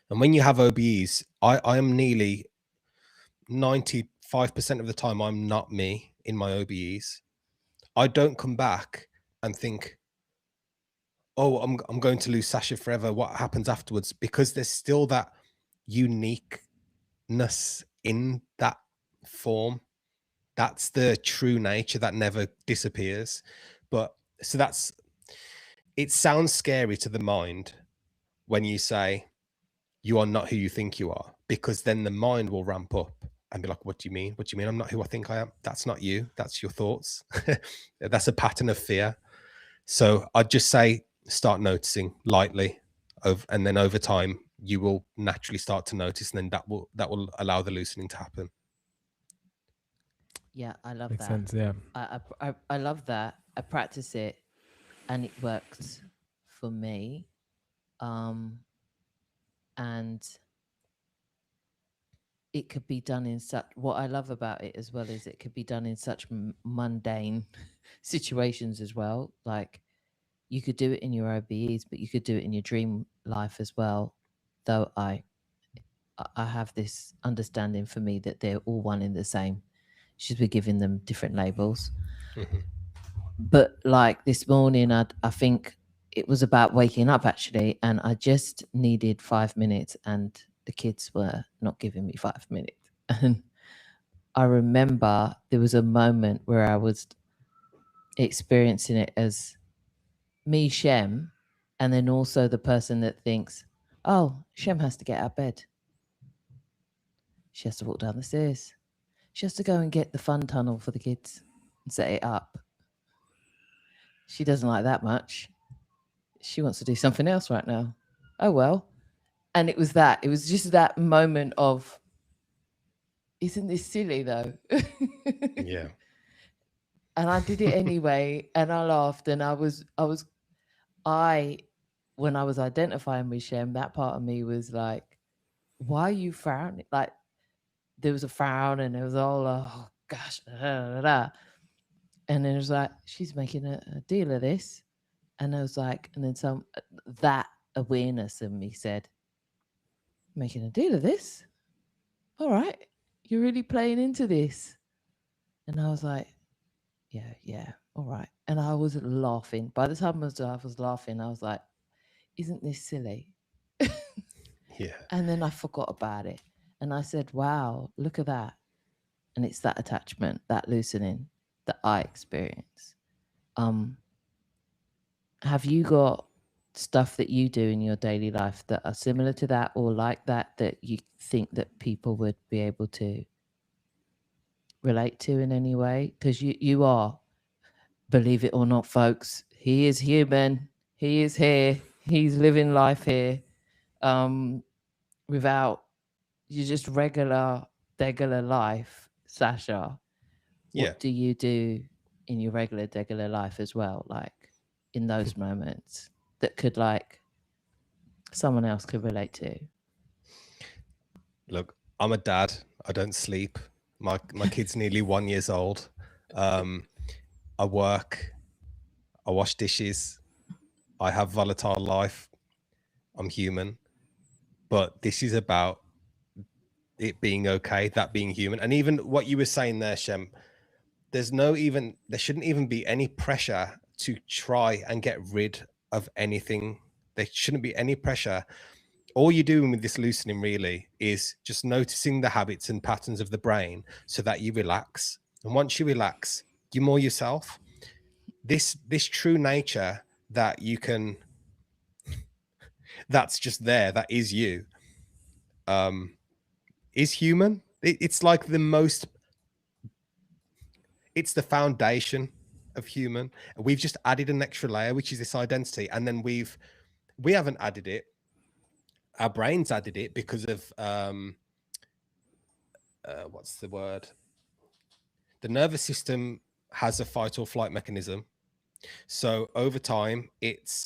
And when you have OBEs, I am nearly 95% of the time, I'm not me in my OBEs. I don't come back and think, oh, I'm going to lose Sasha forever. What happens afterwards? Because there's still that uniqueness in that form. That's the true nature that never disappears. But so it sounds scary to the mind when you say you are not who you think you are, because then the mind will ramp up and be like, what do you mean? What do you mean I'm not who I think I am? That's not you. That's your thoughts. That's a pattern of fear. So I'd just say, start noticing lightly, and then over time you will naturally start to notice, and then that will allow the loosening to happen. Yeah, I love Makes that. sense, yeah. I love that. I practice it and it works for me. And it could be done in such, what I love about it as well is it could be done in such mundane situations as well. Like you could do it in your OBEs, but you could do it in your dream life as well. Though I have this understanding for me that they're all one in the same. Should be giving them different labels. Mm-hmm. But like this morning, I think it was about waking up actually, and I just needed 5 minutes, and the kids were not giving me 5 minutes. And I remember there was a moment where I was experiencing it as me, Shem, and then also the person that thinks, oh, Shem has to get out of bed. She has to walk down the stairs. She has to go and get the fun tunnel for the kids and set it up. She doesn't like that much. She wants to do something else right now. Oh, well. And it was just that moment of, isn't this silly though? Yeah. And I did it anyway. And I laughed. And when I was identifying with Shem, that part of me was like, why are you frowning? Like there was a frown and it was all, oh gosh. And then it was like, she's making a deal of this. And I was like, and then that awareness in me said, making a deal of this? All right. You're really playing into this. And I was like, yeah, all right. And I was laughing. By the time I was laughing, I was like, isn't this silly? Yeah. And then I forgot about it. And I said, wow, look at that. And it's that attachment, that loosening that I experience. Have you got stuff that you do in your daily life that are similar to that or like that you think that people would be able to relate to in any way? Because you are, believe it or not, folks, he is human. He is here. He's living life here. Without you, just regular life, Sasha. What do you do in your regular life as well? Like in those moments that could like someone else could relate to. Look, I'm a dad. I don't sleep. My kid's nearly 1 year old. I work. I wash dishes. I have volatile life. I'm human. But this is about it being okay, that being human. And even what you were saying there, Shem, there shouldn't even be any pressure to try and get rid of anything There shouldn't be any pressure. All you're doing with this loosening really is just noticing the habits and patterns of the brain so that you relax. And once you relax, you're more yourself. This true nature that you can, that's just there, that is you, is human. It's like the most, it's the foundation of human. We've just added an extra layer, which is this identity. And then we haven't added it. Our brains added it because of, what's the word? The nervous system has a fight or flight mechanism. So over time, it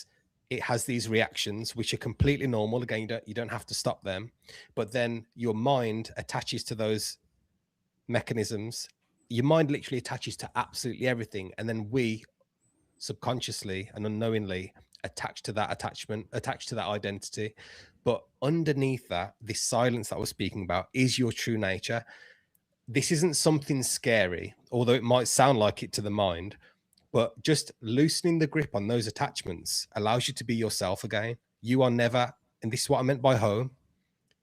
has these reactions, which are completely normal. Again, you don't have to stop them, but then your mind attaches to those mechanisms. Your mind literally attaches to absolutely everything. And then we subconsciously and unknowingly attach to that attachment, attach to that identity. But underneath that, this silence that we're speaking about is your true nature. This isn't something scary, although it might sound like it to the mind, but just loosening the grip on those attachments allows you to be yourself again. You are never, and this is what I meant by home,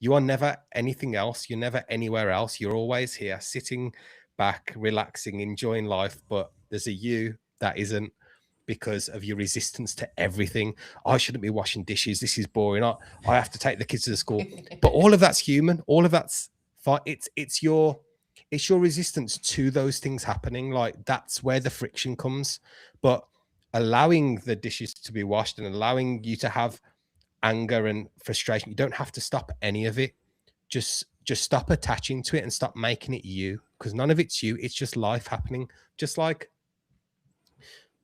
you are never anything else. You're never anywhere else. You're always here, sitting back, relaxing, enjoying life. But there's a you that isn't, because of your resistance to everything. I shouldn't be washing dishes. This is boring. I have to take the kids to the school. But all of that's human. All of that's fine. It's your resistance to those things happening. Like, that's where the friction comes. But allowing the dishes to be washed and allowing you to have anger and frustration, you don't have to stop any of it. Just stop attaching to it and stop making it you, because none of it's you. It's just life happening. Just like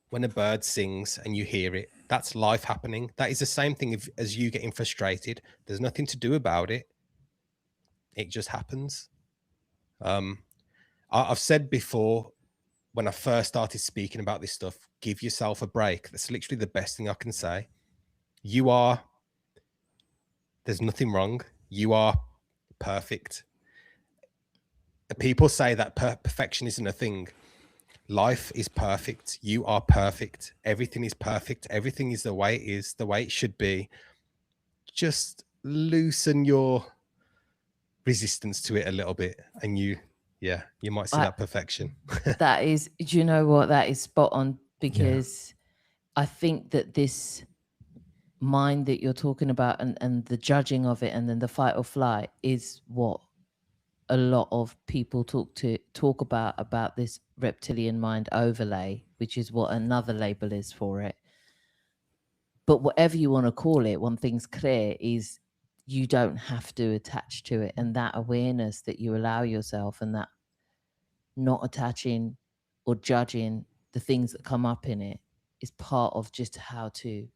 when a bird sings and you hear it, that's life happening. That is the same thing as you getting frustrated. There's nothing to do about it. It just happens. I've said before, when I first started speaking about this stuff, give yourself a break. That's literally the best thing I can say. There's nothing wrong. You are perfect. People say that perfection isn't a thing. Life is perfect. You are perfect. Everything is perfect. Everything is the way it is, the way it should be. Just loosen your resistance to it a little bit, and you might see that perfection. That is, do you know what? That is spot on, because I think that this mind that you're talking about and the judging of it and then the fight or flight is what a lot of people talk about this reptilian mind overlay, which is what another label is for it. But whatever you want to call it, one thing's clear is you don't have to attach to it. And that awareness that you allow yourself, and that not attaching or judging the things that come up in it, is part of just how to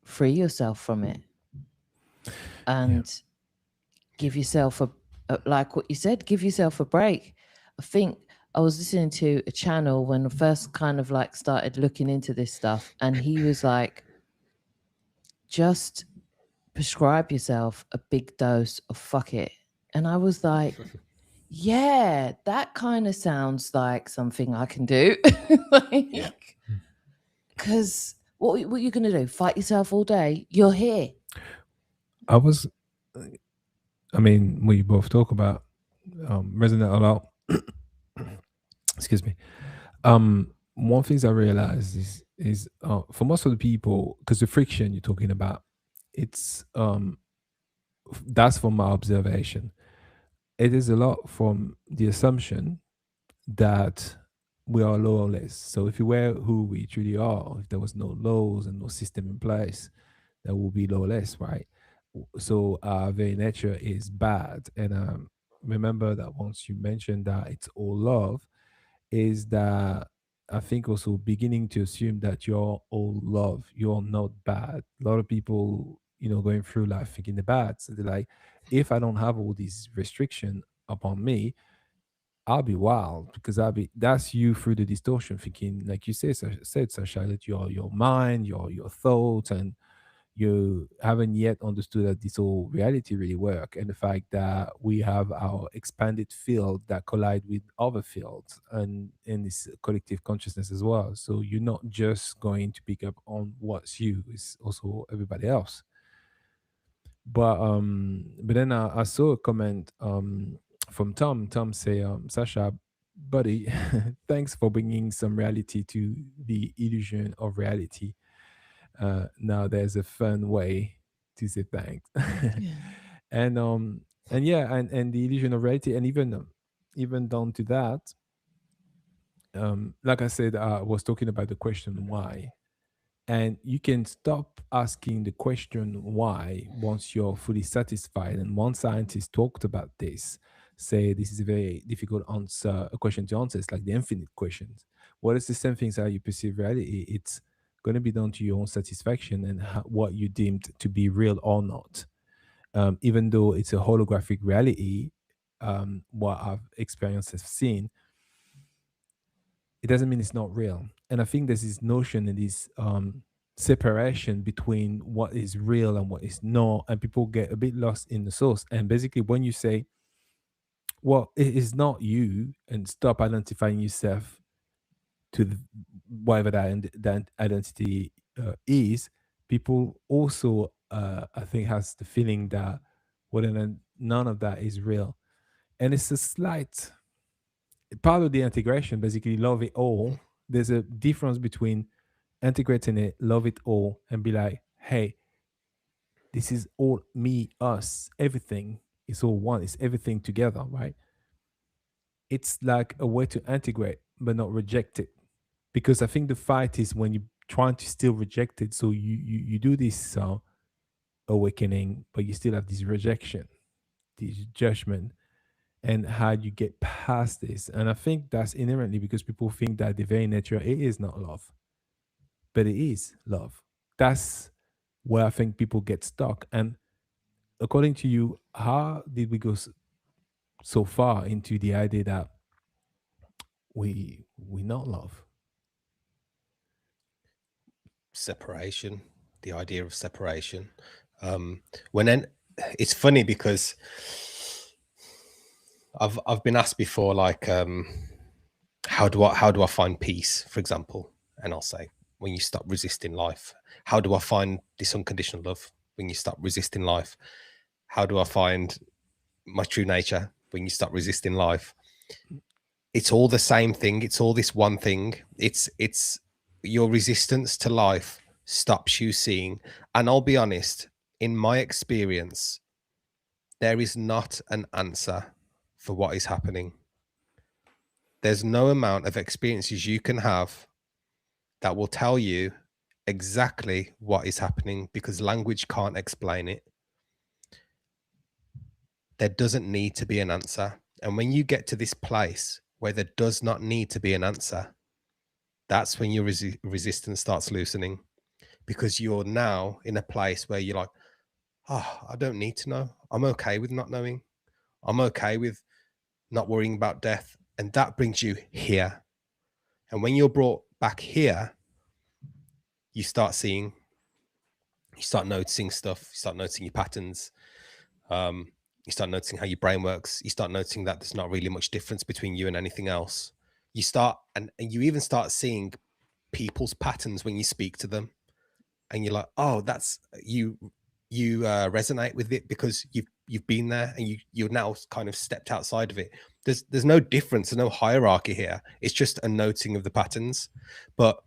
free yourself from it and give yourself a like what you said, give yourself a break. I think I was listening to a channel when I first kind of like started looking into this stuff, and he was like, just prescribe yourself a big dose of fuck it. And I was like, yeah, that kind of sounds like something I can do. Because what are you going to do? Fight yourself all day? You're here. We both talk about resonate a lot. Excuse me. One thing I realized is for most of the people, because the friction you're talking about, it's that's from my observation. It is a lot from the assumption that we are lawless. So if you were who we truly are, if there was no laws and no system in place, there will be lawless, right? So our very nature is bad. And remember that once you mentioned that it's all love, is that I think also beginning to assume that you're all love, you're not bad. A lot of people, going through life thinking they're bad. So they're like, if I don't have all these restriction upon me, I'll be wild, because that's you through the distortion thinking, like you said, Sasha, that your mind, your thoughts, and you haven't yet understood that this whole reality really work, and the fact that we have our expanded field that collide with other fields and in this collective consciousness as well. So you're not just going to pick up on what's you, it's also everybody else. But then I saw a comment from Tom. Tom say, Sasha, buddy, thanks for bringing some reality to the illusion of reality. Now there's a fun way to say thanks. Yeah. And yeah, and the illusion of reality, and even down to that, like I said, I was talking about the question why, and you can stop asking the question why once you're fully satisfied. And one scientist talked about this, say this is a very difficult answer, a question to answer. It's like the infinite questions. What is the same things how you perceive reality? It's going to be down to your own satisfaction and what you deemed to be real or not. Even though it's a holographic reality, what I've experienced, have seen, it doesn't mean it's not real. And I think there's this notion and this separation between what is real and what is not, and people get a bit lost in the source. And basically, when you say, "Well, it is not you," and stop identifying yourself to whatever that identity is, people also, I think, has the feeling that, well, then none of that is real, and it's a slight part of the integration. Basically, love it all. There's a difference between integrating it, love it all, and be like, hey, this is all me, us, everything. It's all one. It's everything together, right? It's like a way to integrate, but not reject it. Because I think the fight is when you're trying to still reject it. So you do this awakening, but you still have this rejection, this judgment, and how you get past this. And I think that's inherently because people think that the very nature, it is not love, but it is love. That's where I think people get stuck. And according to you, how did we go so far into the idea that we not love? Separation, the idea of separation. When then it's funny because I've been asked before, like, how do I find peace, for example, and I'll say, when you stop resisting life. How do I find this unconditional love? When you stop resisting life. How do I find my true nature? When you stop resisting life. It's all the same thing. It's all this one thing. It's your resistance to life stops you seeing. And I'll be honest, in my experience, there is not an answer for what is happening. There's no amount of experiences you can have that will tell you exactly what is happening, because language can't explain it. There doesn't need to be an answer. And when you get to this place where there does not need to be an answer, that's when your resistance starts loosening, because you're now in a place where you're like, oh, I don't need to know. I'm okay with not knowing. I'm okay with not worrying about death. And that brings you here. And when you're brought back here, you start seeing, you start noticing stuff, you start noticing your patterns. You start noticing how your brain works. You start noticing that there's not really much difference between you and anything else. You start, and you even start seeing people's patterns when you speak to them, and you're like, oh, that's you resonate with it because you've been there, and you're now kind of stepped outside of it. There's no difference, there's no hierarchy here. It's just a noting of the patterns. But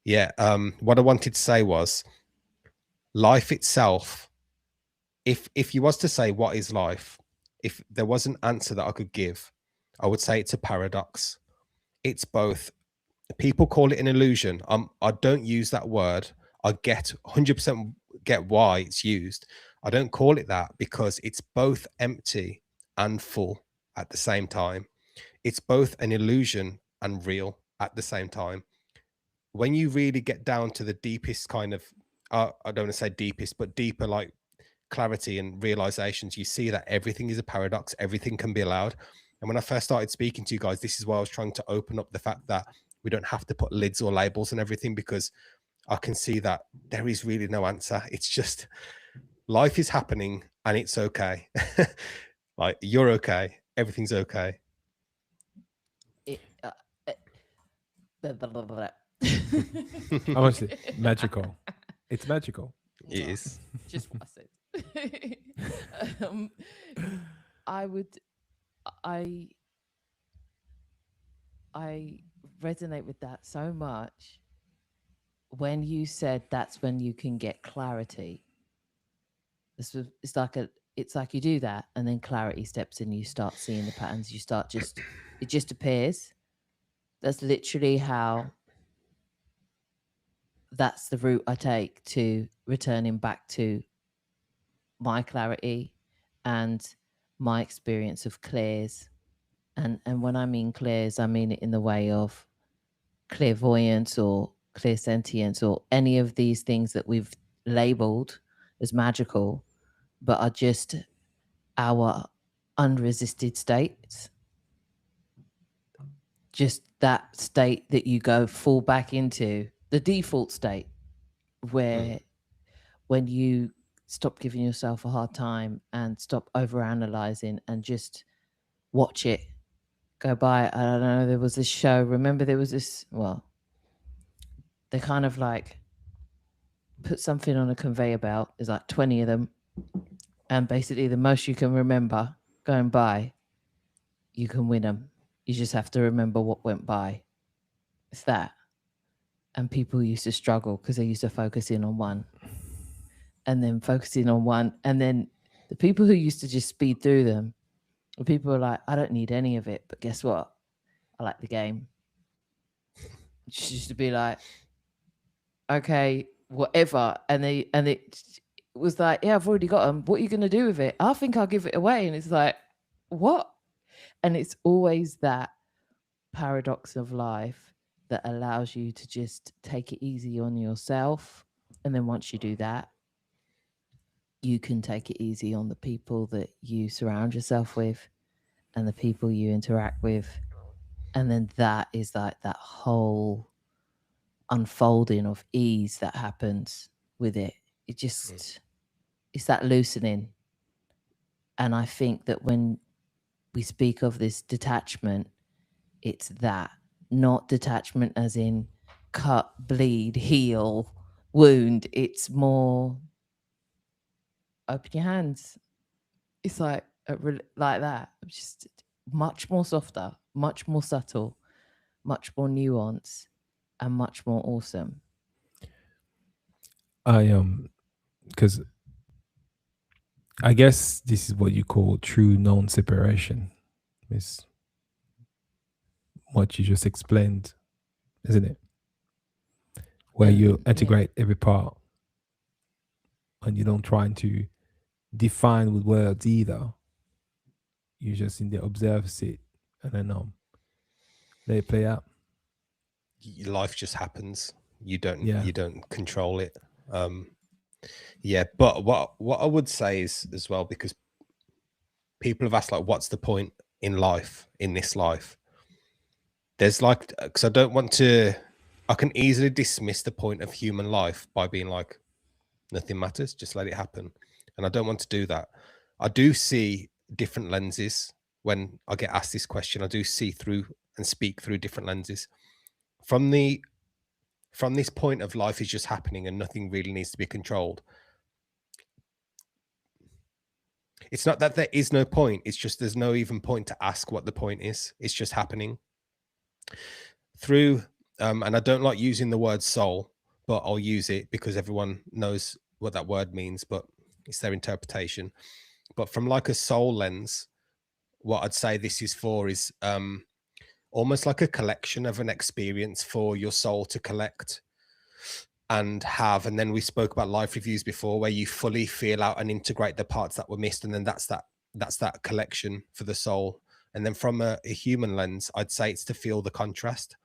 yeah, what I wanted to say was, life itself, if you was to say what is life, if there was an answer that I could give, I would say it's a paradox. It's both, people call it an illusion. I don't use that word. I get 100% get why it's used. I don't call it that because it's both empty and full at the same time. It's both an illusion and real at the same time. When you really get down to the deepest kind of, I don't want to say deepest, but deeper, like clarity and realizations, you see that everything is a paradox. Everything can be allowed. And when I first started speaking to you guys, this is why I was trying to open up the fact that we don't have to put lids or labels and everything, because I can see that there is really no answer. It's just life is happening and it's okay. Like, you're okay. Everything's okay. Honestly, magical. It's magical. It is. Just what I said. I resonate with that so much. When you said that's when you can get clarity, it's like you do that and then clarity steps in. You start seeing the patterns. It just appears. That's literally how. That's the route I take to returning back to my clarity and my experience of clears. And when I mean clears, I mean it in the way of clairvoyance or clairsentience or any of these things that we've labeled as magical, but are just our unresisted states. Just that state that you fall back into, the default state, where when you stop giving yourself a hard time and stop overanalyzing and just watch it go by. I don't know, there was this show, remember there was this, well, they kind of like put something on a conveyor belt, there's like 20 of them, and basically the most you can remember going by, you can win them. You just have to remember what went by. It's that. And people used to struggle because they used to focus in on one and then focusing on one. And then the people who used to just speed through them, the people are like, I don't need any of it. But guess what? I like the game. Just used to be like, okay, whatever. And it was like, yeah, I've already got them. What are you going to do with it? I think I'll give it away. And it's like, what? And it's always that paradox of life that allows you to just take it easy on yourself. And then once you do that, you can take it easy on the people that you surround yourself with and the people you interact with. And then that is like that whole unfolding of ease that happens with it. It just, it's that loosening. And I think that when we speak of this detachment, it's that, not detachment as in cut, bleed, heal, wound. It's more open your hands. It's like that. Just much more softer, much more subtle, much more nuanced, and much more awesome. Because I guess this is what you call true non-separation. It's what you just explained, isn't it? Where you integrate every part and you don't try to define with words either. You just in the observe it and then let it play out. Life just happens. You don't control it. But what I would say is as well, because people have asked like, what's the point in life, in this life? There's like, because I can easily dismiss the point of human life by being like, nothing matters, just let it happen. And I don't want to do that. I do see different lenses when I get asked this question. I do see through and speak through different lenses. From this point of life is just happening and nothing really needs to be controlled. It's not that there is no point. It's just there's no even point to ask what the point is. It's just happening. Through, and I don't like using the word soul, but I'll use it because everyone knows what that word means, but it's their interpretation. But from like a soul lens, what I'd say this is for is almost like a collection of an experience for your soul to collect and have. And then we spoke about life reviews before, where you fully feel out and integrate the parts that were missed. And then that's that collection for the soul. And then from a human lens, I'd say it's to feel the contrast.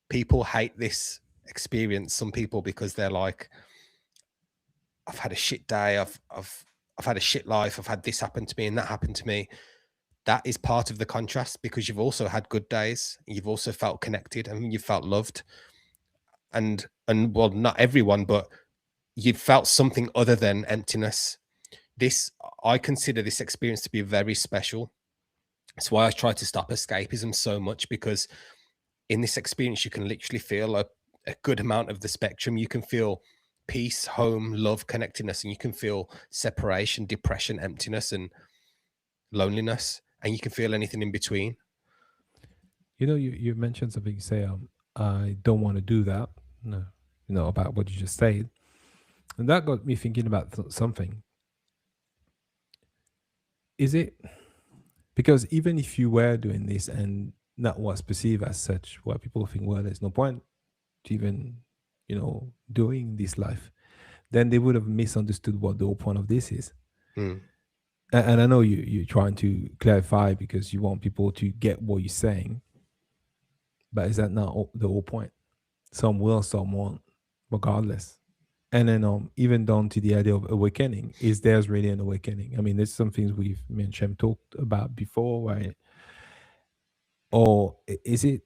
People hate this experience, some people, because they're like, I've had a shit day, I've had a shit life, I've had this happen to me and that happened to me. That is part of the contrast, because you've also had good days, you've also felt connected and you've felt loved. And and well, not everyone, but you felt something other than emptiness. I consider this experience to be very special. That's why I try to stop escapism so much, because in this experience, you can literally feel a good amount of the spectrum. You can feel peace, home, love, connectedness, and you can feel separation, depression, emptiness, and loneliness, and you can feel anything in between. You know, you mentioned something. You say, I don't want to do that. No, you know, about what you just said, and that got me thinking about something. Is it because even if you were doing this and that was perceived as such, where people think, well, there's no point to even, you know, doing this life, then they would have misunderstood what the whole point of this is. And I know you're trying to clarify because you want people to get what you're saying, but is that not the whole point? Some will, some won't, regardless. And then even down to the idea of awakening, is there's really an awakening? I mean, there's some things me and Shem talked about before, right? Or is it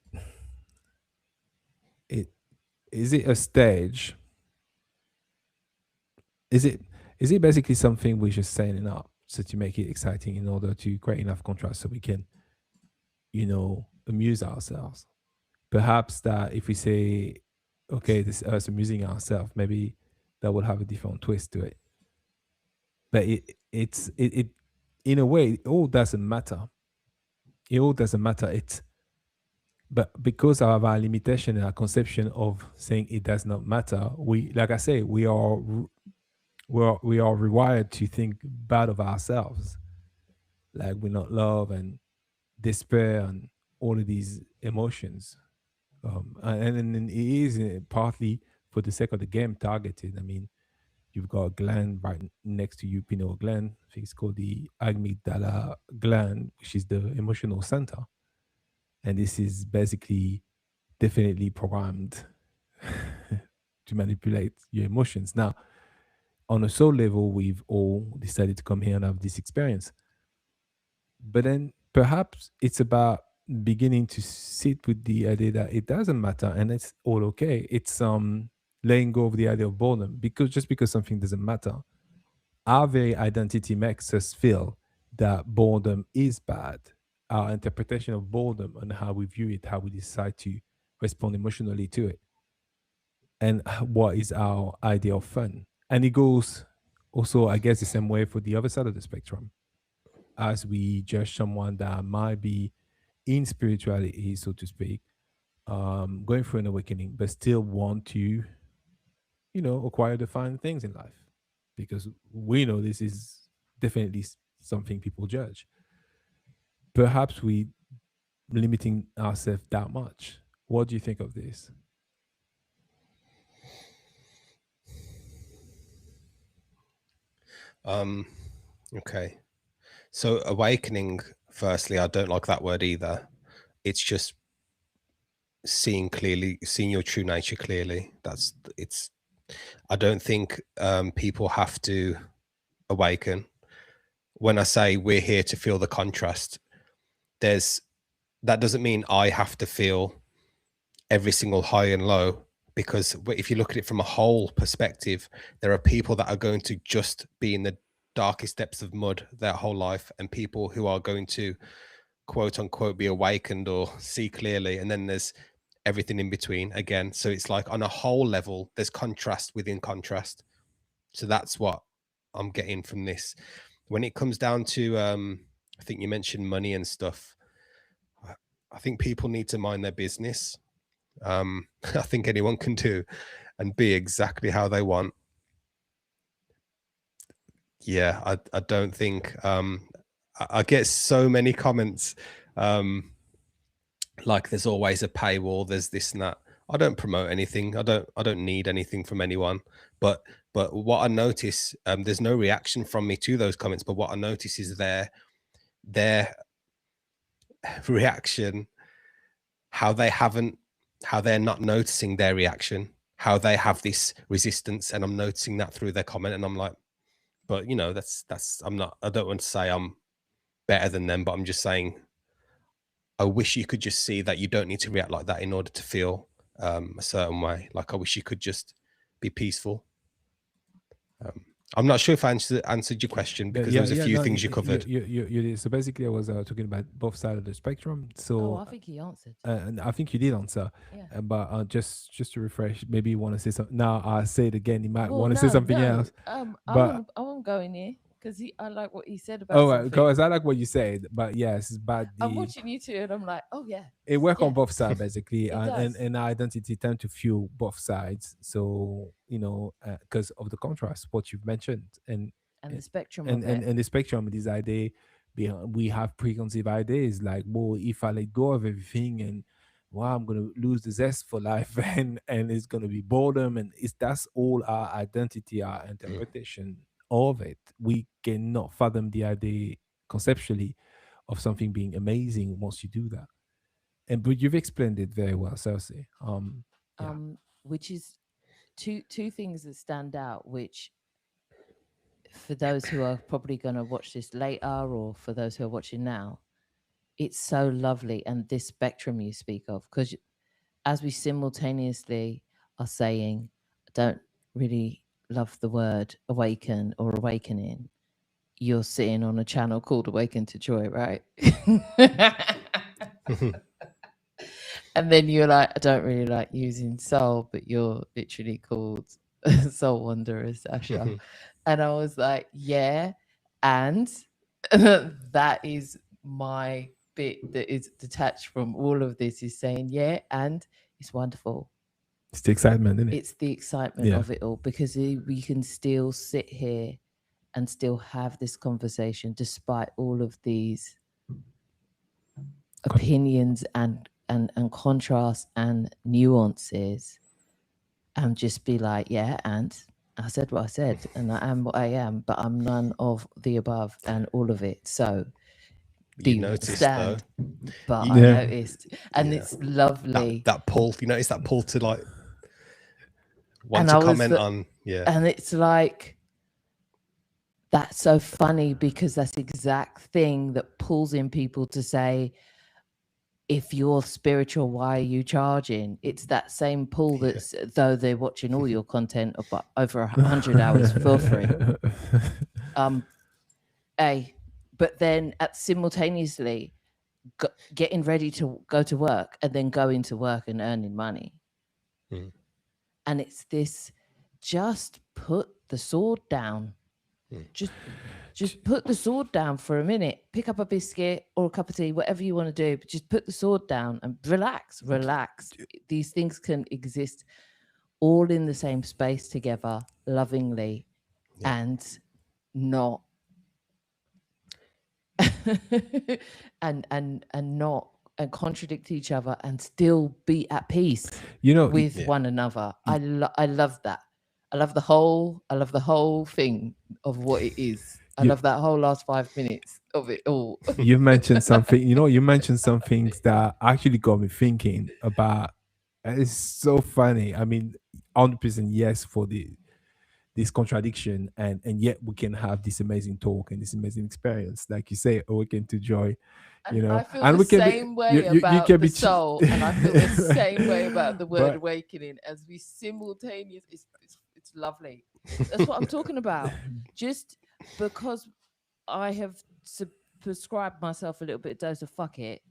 a stage? Is it basically something we're just setting up so to make it exciting in order to create enough contrast so we can, you know, amuse ourselves? Perhaps that if we say, okay, this is us amusing ourselves, maybe that will have a different twist to it. But it in a way, it all doesn't matter. It all doesn't matter. But because of our limitation and our conception of saying it does not matter, we, like I say, we are rewired to think bad of ourselves, like we're not love and despair and all of these emotions. And it is partly for the sake of the game targeted. I mean, you've got a gland right next to you, pineal gland. I think it's called the amygdala gland, which is the emotional center. And this is basically definitely programmed to manipulate your emotions. Now, on a soul level, we've all decided to come here and have this experience. But then perhaps it's about beginning to sit with the idea that it doesn't matter and it's all okay. It's letting go of the idea of boredom, because just because something doesn't matter, our very identity makes us feel that boredom is bad. Our interpretation of boredom and how we view it, how we decide to respond emotionally to it, and what is our idea of fun. And it goes also, I guess, the same way for the other side of the spectrum. As we judge someone that might be in spirituality, so to speak, going through an awakening, but still want to, you know, acquire the fine things in life, because we know this is definitely something people judge. Perhaps we limiting ourselves that much. What do you think of this? Okay. So awakening, firstly, I don't like that word either. It's just seeing clearly, seeing your true nature clearly. I don't think people have to awaken. When I say we're here to feel the contrast, that doesn't mean I have to feel every single high and low, because if you look at it from a whole perspective, there are people that are going to just be in the darkest depths of mud their whole life, and people who are going to quote unquote be awakened or see clearly, and then there's everything in between again. So it's like on a whole level, there's contrast within contrast. So that's what I'm getting from this. When it comes down to I think you mentioned money and stuff, I think people need to mind their business. I think anyone can do and be exactly how they want. Yeah, I don't think I get so many comments like there's always a paywall, there's this and that. I don't promote anything. I don't need anything from anyone. But what I notice, there's no reaction from me to those comments, but what I notice is their reaction, how they're not noticing their reaction, how they have this resistance, and I'm noticing that through their comment, and I'm like, but you know, that's I don't want to say I'm better than them, but I'm just saying I wish you could just see that you don't need to react like that in order to feel a certain way. Like I wish you could just be peaceful. I'm not sure if I answered your question, because there was a few things you covered. So basically, I was talking about both sides of the spectrum. So I think he answered. and I think you did answer. Yeah. But just to refresh, maybe you want to say something. Now I'll say it again. You might want to say something else. I won't go in here because I like what he said about. Oh, because I like what you said. But yes, but I'm watching you two, and I'm like, oh yeah. It works on both sides basically, does. and our identity tend to fuel both sides. So because of the contrast, what you've mentioned, and the spectrum and the spectrum, this idea we have preconceived ideas like, well, if I let go of everything, and I'm gonna lose the zest for life, and it's gonna be boredom, and that's all our identity, our interpretation of it. We cannot fathom the idea conceptually of something being amazing once you do that. But you've explained it very well, Cersei. Which is two things that stand out, which for those who are probably going to watch this later, or for those who are watching now, it's so lovely. And this spectrum you speak of, because as we simultaneously are saying, I don't really love the word awaken or awakening, you're sitting on a channel called Awaken to Joy, right? And then you're like, I don't really like using soul, but you're literally called Soul Wanderer Sasha. And I was like, yeah. And that is my bit that is detached from all of this, is saying, yeah, and it's wonderful. It's the excitement, isn't it? It's the excitement of it all, because we can still sit here and still have this conversation despite all of these opinions and contrast and nuances, and just be like, yeah, and I said what I said, and I am what I am, but I'm none of the above and all of it. So do you understand? But I noticed, and it's lovely. That pull, you notice that pull to like want to comment on, and it's like, that's so funny, because that's the exact thing that pulls in people to say, if you're spiritual, why are you charging? It's that same pull that's, though they're watching all your content of over 100 hours for free. But then simultaneously getting ready to go to work, and then going to work and earning money. And it's this, just put the sword down. Just put the sword down for a minute. Pick up a biscuit or a cup of tea, whatever you want to do. But just put the sword down and relax. These things can exist all in the same space together, lovingly, and not and contradict each other, and still be at peace with one another. I love that. I love the whole thing of what it is. I love that whole last 5 minutes of it all. You mentioned something, you mentioned some things that actually got me thinking about. It's so funny. I mean, 100% yes for this contradiction, and yet we can have this amazing talk and this amazing experience, like you say, Awaken to Joy. I feel the same way about the soul, and I feel the same way about the word awakening, as we simultaneously. It's lovely. That's what I'm talking about. Just because I have prescribed myself a little bit of dose of fuck it.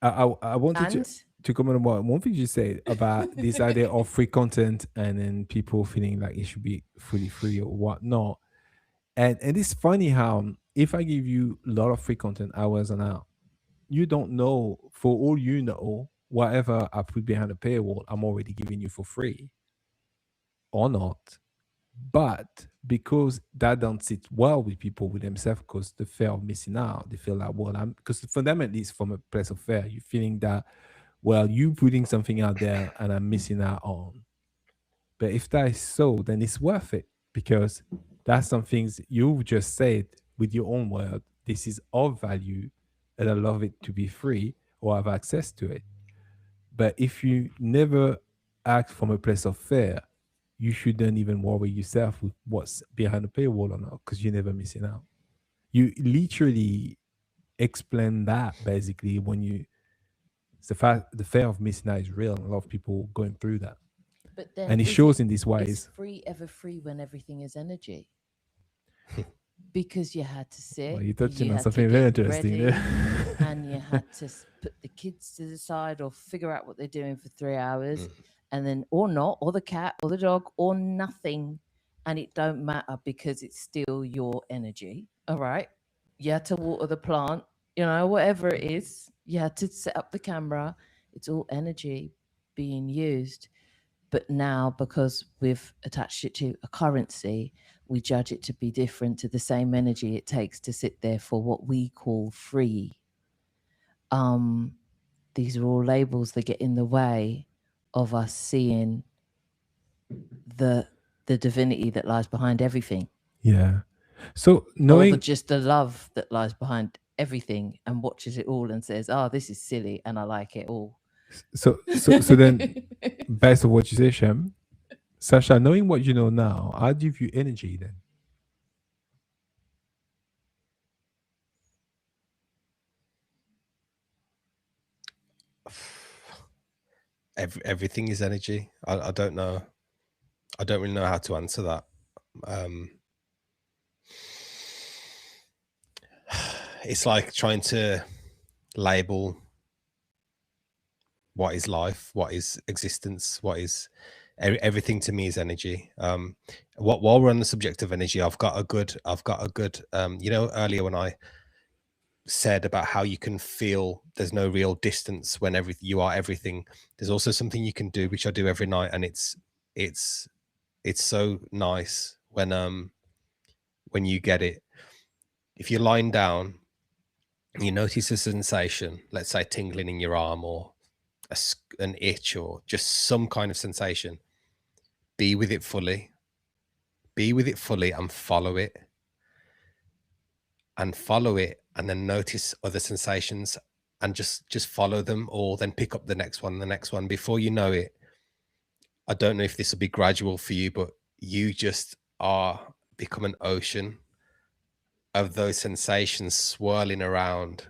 I wanted to comment on one thing you said about this idea of free content, and then people feeling like it should be fully free or whatnot. And it's funny how, if I give you a lot of free content hours and hours, you don't know, for all you know, whatever I put behind a paywall, I'm already giving you for free or not. But because that don't sit well with people, with themselves, because the fear of missing out, they feel like, well, because for them, at least from a place of fear, you're feeling that, well, you putting something out there and I'm missing out on. But if that is so, then it's worth it, because that's some things you just said with your own word. This is of value, and I love it to be free or have access to it. But if you never act from a place of fear, you shouldn't even worry yourself with what's behind the paywall or not, because you're never missing out. You literally explain that basically when you It's the fear of missing out is real, and a lot of people going through that. But then And it is shows in these is ways. free ever free when everything is energy? Because you had to sit, Well, you're touching you on had to something very get interesting ready, there. and you had to put the kids to the side or figure out what they're doing for 3 hours, and then or not, or the cat or the dog or nothing, and it don't matter because it's still your energy. All right, you had to water the plant, you know, whatever it is, you had to set up the camera. It's all energy being used. But now, because we've attached it to a currency, we judge it to be different to the same energy it takes to sit there for what we call free. These are all labels that get in the way of us seeing the divinity that lies behind everything. Yeah. So or just the love that lies behind everything and watches it all and says, "Oh, this is silly and I like it all." So then, based on what you say, Shem, Sasha, knowing what you know now, how do you view energy then? Everything is energy. I don't know. I don't really know how to answer that. It's like trying to label what is life, what is existence, what is everything. To me is energy. While we're on the subject of energy, I've got a good you know, earlier when I said about how you can feel there's no real distance when you are everything, there's also something you can do, which I do every night, and it's so nice when you get it. If you're lying down, you notice a sensation, let's say tingling in your arm or an itch or just some kind of sensation. Be with it fully and follow it, and then notice other sensations and just follow them, or then pick up the next one. Before you know it, I don't know if this will be gradual for you, but you just become an ocean of those sensations swirling around,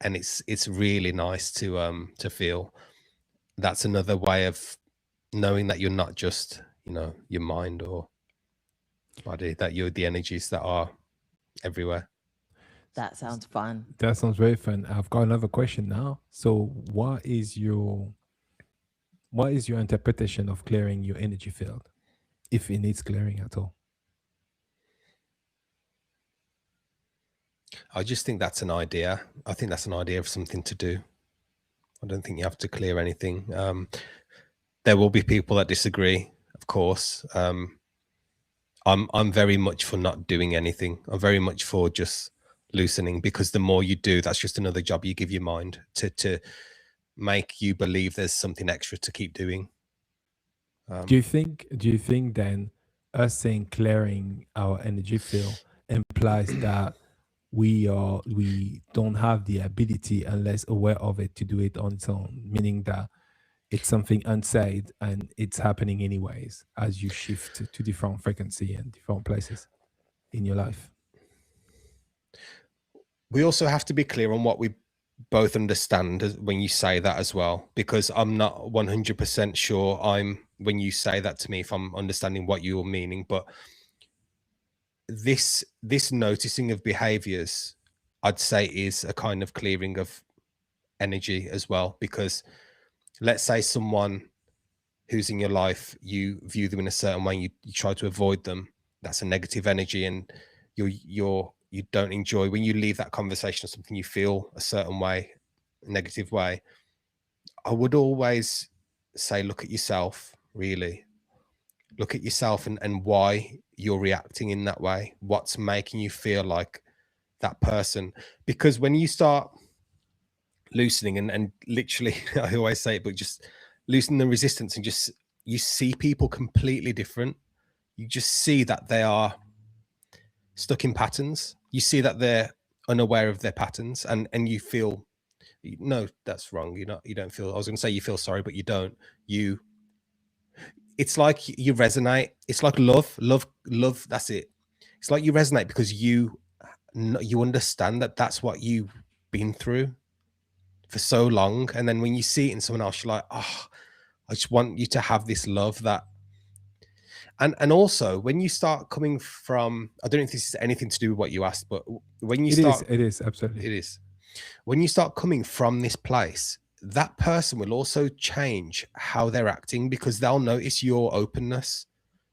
and it's really nice to feel. That's another way of knowing that you're not just, you know, your mind or body, that you're the energies that are everywhere. That sounds fun. That sounds very fun. I've got another question now. So what is your interpretation of clearing your energy field, if it needs clearing at all? I just think that's an idea. I think that's an idea of something to do. I don't think you have to clear anything. There will be people that disagree, of course. I'm very much for not doing anything. I'm very much for just loosening, because the more you do, that's just another job you give your mind to make you believe there's something extra to keep doing. Do you think then us saying clearing our energy field implies that we don't have the ability, unless aware of it, to do it on its own, meaning that it's something unsaid and it's happening anyways as you shift to different frequency and different places in your life? We also have to be clear on what we both understand when you say that as well, because I'm not 100% sure when you say that to me, if I'm understanding what you're meaning. But this noticing of behaviors, I'd say, is a kind of clearing of energy as well, because let's say someone who's in your life, you view them in a certain way, you try to avoid them, that's a negative energy, and you don't enjoy when you leave that conversation or something, you feel a certain way, a negative way. I would always say, look at yourself, really. Look at yourself and why you're reacting in that way. What's making you feel like that person? Because when you start loosening and literally, I always say it, but just loosening the resistance, and just, you see people completely different. You just see that they are stuck in patterns. You see that they're unaware of their patterns, and you feel, no, that's wrong. You don't feel, I was going to say you feel sorry, but you don't. It's like you resonate. It's like love. That's it. It's like you resonate because you understand that that's what you've been through. for so long, and then when you see it in someone else, you're like, oh, I just want you to have this love that. And also when you start coming from, I don't know if this is anything to do with what you asked, but when you start, it is absolutely, it is. When you start coming from this place, that person will also change how they're acting, because they'll notice your openness.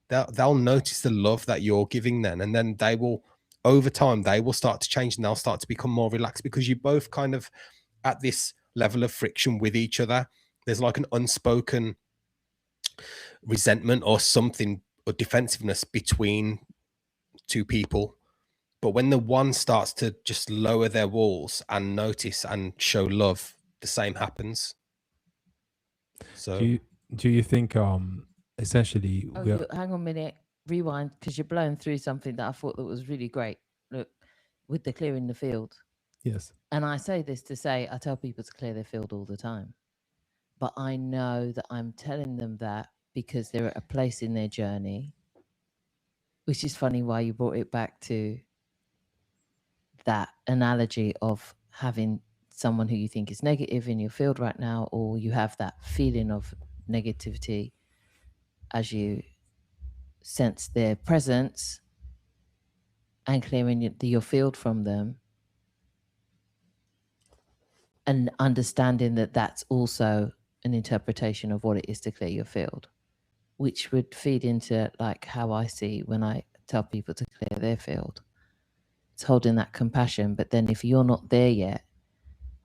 They'll notice the love that you're giving them, and then they will, over time, they will start to change, and they'll start to become more relaxed, because you both kind of at this level of friction with each other. There's like an unspoken resentment or something, or defensiveness between two people. But when the one starts to just lower their walls and notice and show love, the same happens. So do you think essentially Hang on a minute, rewind, because you're blowing through something that I thought that was really great. Look, with the clearing the field. Yes. And I say this to say, I tell people to clear their field all the time. But I know that I'm telling them that because they're at a place in their journey, which is funny why you brought it back to that analogy of having someone who you think is negative in your field right now, or you have that feeling of negativity as you sense their presence, and clearing your field from them, and understanding that that's also an interpretation of what it is to clear your field, which would feed into like how I see when I tell people to clear their field. It's holding that compassion, but then if you're not there yet,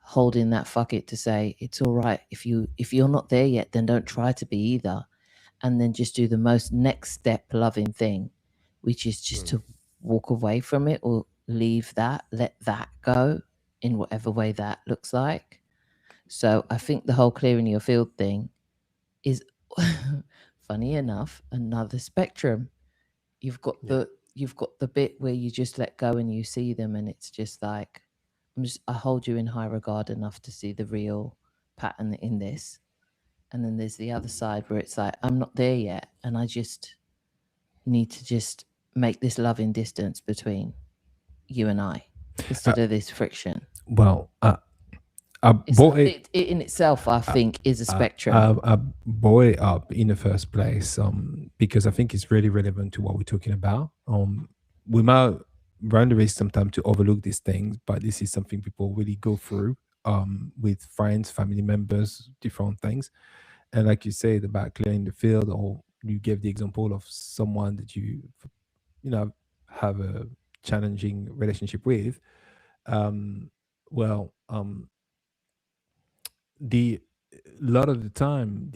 holding that fuck it to say it's all right. If you're not there yet, then don't try to be either, and then just do the most next step loving thing, which is just to walk away from it or leave that, let that go in whatever way that looks like. So I think the whole clearing your field thing is funny enough another spectrum. You've got the bit where you just let go and you see them, and it's just like I hold you in high regard enough to see the real pattern in this. And then there's the other side where it's like, I'm not there yet, and I just need to just make this loving distance between you and I instead of this friction. Well, it in itself, I think, is a spectrum. I brought it up in the first place because I think it's really relevant to what we're talking about. We might run the risk sometimes to overlook these things, but this is something people really go through with friends, family members, different things. And like you said about clearing the field, or you gave the example of someone that you have a challenging relationship with. The lot of the time,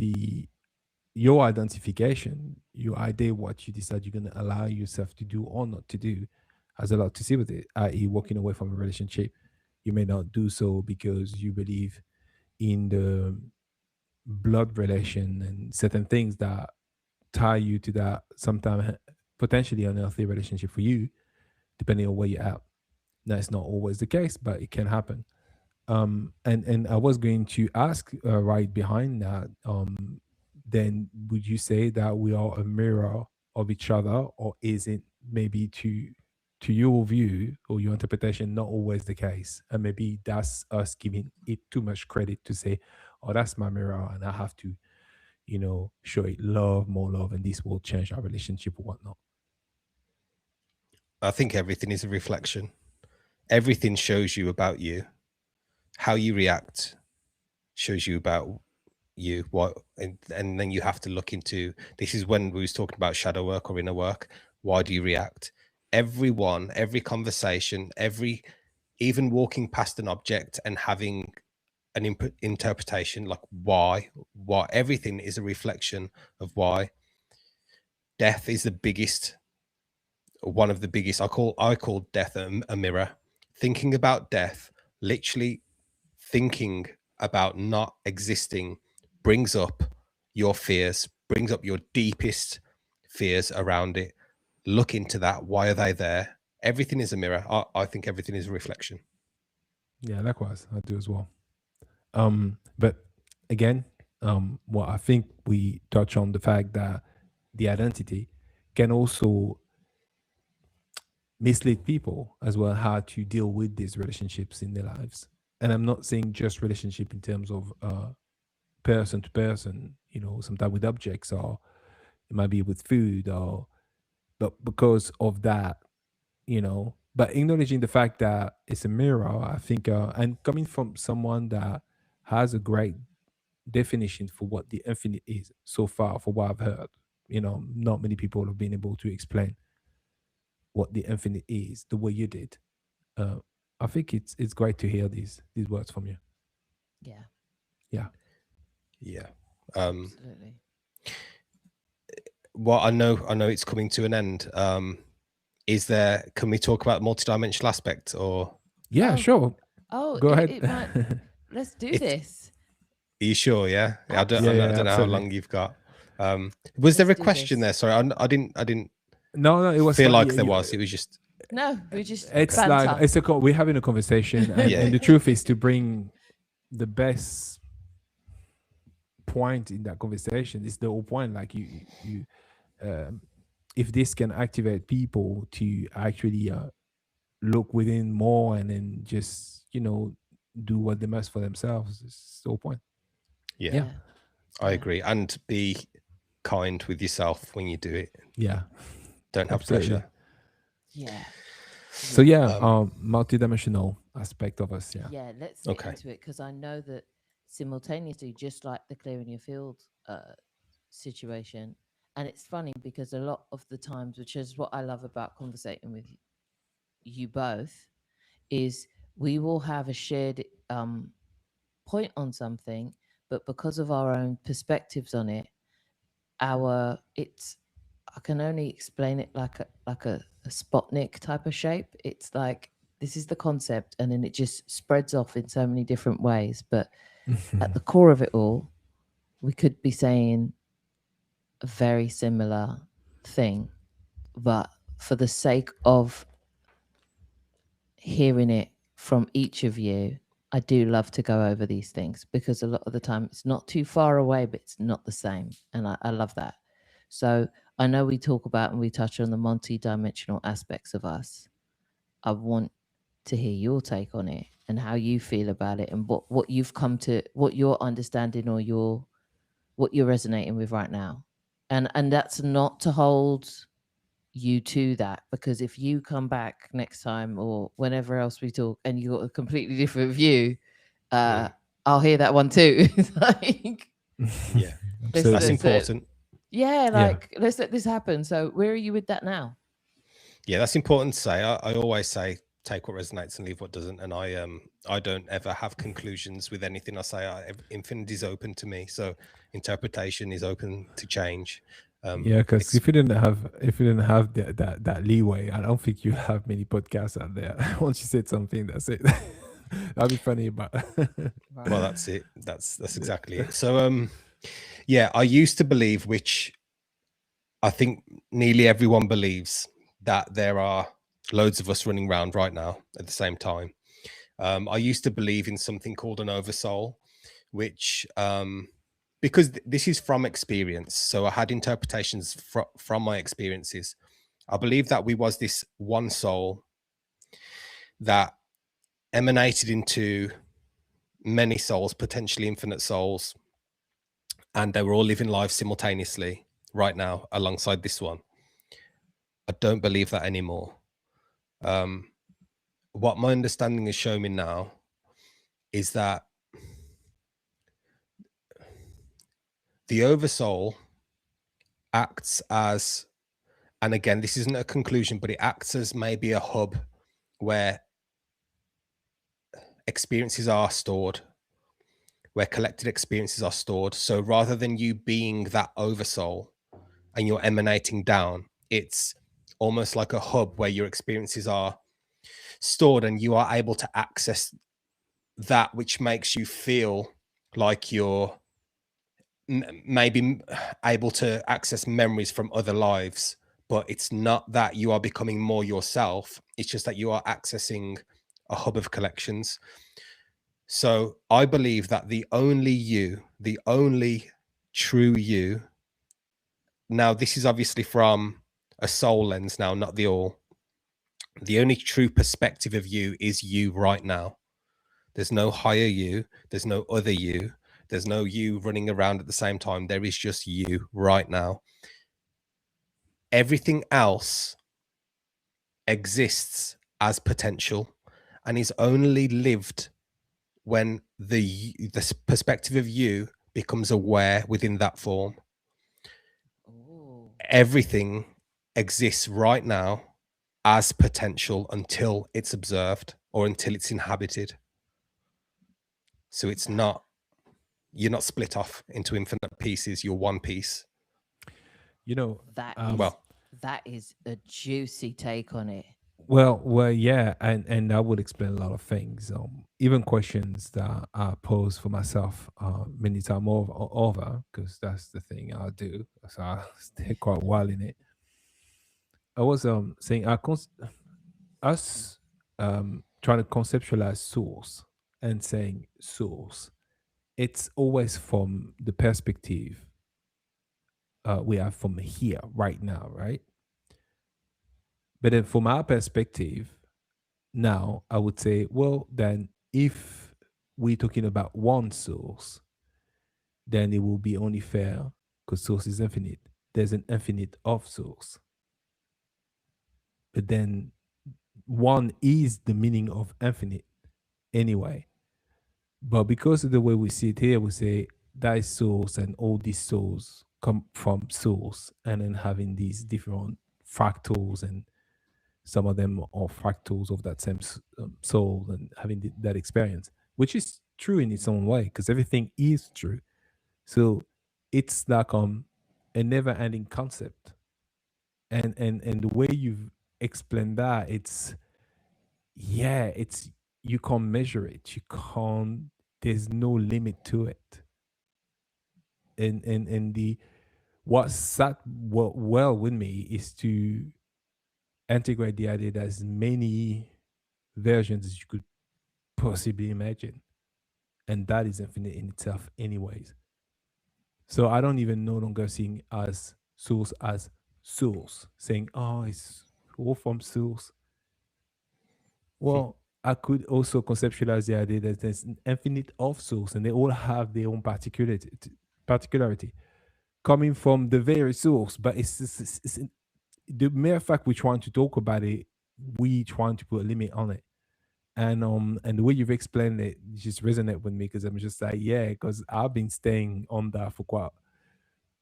your identification, your idea, what you decide you're going to allow yourself to do or not to do, has a lot to see with it. I.e., walking away from a relationship, you may not do so because you believe in the blood relation and certain things that tie you to that sometimes potentially unhealthy relationship for you, depending on where you're at. Now, it's not always the case, but it can happen. And I was going to ask right behind that, then would you say that we are a mirror of each other, or is it maybe to your view or your interpretation not always the case? And maybe that's us giving it too much credit to say, oh, that's my mirror and I have to, show it more love, and this will change our relationship or whatnot. I think everything is a reflection. Everything shows you about you. How you react shows you about you. And then you have to look into, this is when we was talking about shadow work or inner work. Why do you react? Everyone, every conversation, even walking past an object and having an interpretation, like why everything is a reflection of why. Death is the biggest, one of the biggest. I call death a mirror. Thinking about death, literally thinking about not existing, brings up your fears, brings up your deepest fears around it. Look into that. Why are they there? Everything is a mirror. I think everything is a reflection. Yeah, likewise, I do as well. But again, what I think we touch on the fact that the identity can also mislead people as well, how to deal with these relationships in their lives. and I'm not saying just relationship in terms of person to person, you know, sometimes with objects, or it might be with food, or but because of that, you know, but acknowledging the fact that it's a mirror, I think, and coming from someone that has a great definition for what the infinite is so far, for what I've heard, you know, not many people have been able to explain what the infinite is the way you did. uh, I think it's great to hear these words from you. Yeah, Yeah. Yeah. absolutely. Well, I know it's coming to an end. Can we talk about multidimensional aspect, or? Yeah, Oh, sure. Oh, Go ahead. it might. Let's do this. Are you sure? Yeah. I don't Yeah, know how absolutely. long you've got. Was there Let's a do question this. there? Sorry, I didn't No, it was feel fun. like there was. It was just. No, we just It's banter. like we're having a conversation, and, Yeah. and the truth is to bring the best point in that conversation. Is the whole point. Like you if this can activate people to actually look within more, and then just, you know, do what they must for themselves, it's the whole point. Yeah. I agree, and be kind with yourself when you do it. Yeah, Don't have absolutely. pressure. Yeah. So yeah, multidimensional aspect of us. Yeah. Yeah, let's get into it, because I know that simultaneously, just like the clearing your field situation, and it's funny because a lot of the times, which is what I love about conversating with you both, is we will have a shared point on something, but because of our own perspectives on it, I can only explain it like a Sputnik type of shape. It's like, this is the concept, and then it just spreads off in so many different ways. But at the core of it all, we could be saying a very similar thing. But for the sake of hearing it from each of you, I do love to go over these things, because a lot of the time it's not too far away, but it's not the same. And I love that. So I know we talk about and we touch on the multi-dimensional aspects of us. I want to hear your take on it and how you feel about it, and what you've come to, what you're understanding, or what you're resonating with right now. And that's not to hold you to that, because if you come back next time or whenever else we talk and you got a completely different view, I'll hear that one too. Like, Yeah, that's important. Yeah, like, let's let this happen. So where are you with that now? Yeah, that's important to say. I always say, take what resonates and leave what doesn't. And I don't ever have conclusions with anything I say. Infinity is open to me, so interpretation is open to change. Yeah, because if you didn't have that leeway, I don't think you have many podcasts out there. Once you said something, that's it. That'd be funny, but well, that's it. That's exactly it. So yeah, I used to believe, which I think nearly everyone believes, that there are loads of us running around right now at the same time. I used to believe in something called an Oversoul, which because this is from experience, so I had interpretations from my experiences. I believe that we was this one soul that emanated into many souls, potentially infinite souls, and they were all living lives simultaneously right now alongside this one. I don't believe that anymore. What my understanding has shown me now is that the Oversoul acts as, and again, this isn't a conclusion, but it acts as maybe a hub where experiences are stored, where collected experiences are stored. So rather than you being that Oversoul and you're emanating down, it's almost like a hub where your experiences are stored and you are able to access that, which makes you feel like you're maybe able to access memories from other lives. But it's not that you are becoming more yourself. It's just that you are accessing a hub of collections. So I believe that the only you, the only true you, now this is obviously from a soul lens now, not the all. The only true perspective of you is you right now. There's no higher you. There's no other you. There's no you running around at the same time. There is just you right now. Everything else exists as potential and is only lived when the perspective of you becomes aware within that form. Ooh. Everything exists right now as potential until it's observed or until it's inhabited. So it's not, you're not split off into infinite pieces, you're one piece. You know, That is a juicy take on it. well, yeah, and that would explain a lot of things. Even questions that I pose for myself many times over, because that's the thing I do. So I stay quite a while in it. I was saying us trying to conceptualize source and saying source. It's always from the perspective we have from here right now, right? But then from our perspective, now I would say, well, then if we're talking about one source, then it will be only fair because source is infinite. There's an infinite of source. But then one is the meaning of infinite anyway. But because of the way we see it here, we say that is source and all these souls come from source, and then having these different fractals, and some of them are fractals of that same soul, and having that experience, which is true in its own way because everything is true. So it's like a never-ending concept, and the way you've explained that, it's yeah, it's you can't measure it, you can't, there's no limit to it. And the what sat well with me is to integrate the idea that as many versions as you could possibly imagine, and that is infinite in itself anyways. So I don't even no longer seeing as source, saying, oh, it's all from source. Well, I could also conceptualize the idea that there's an infinite of source and they all have their own particularity coming from the very source. But the mere fact we're trying to talk about it, we trying to put a limit on it. And the way you've explained it just resonate with me because I'm just like, yeah, because I've been staying on that for quite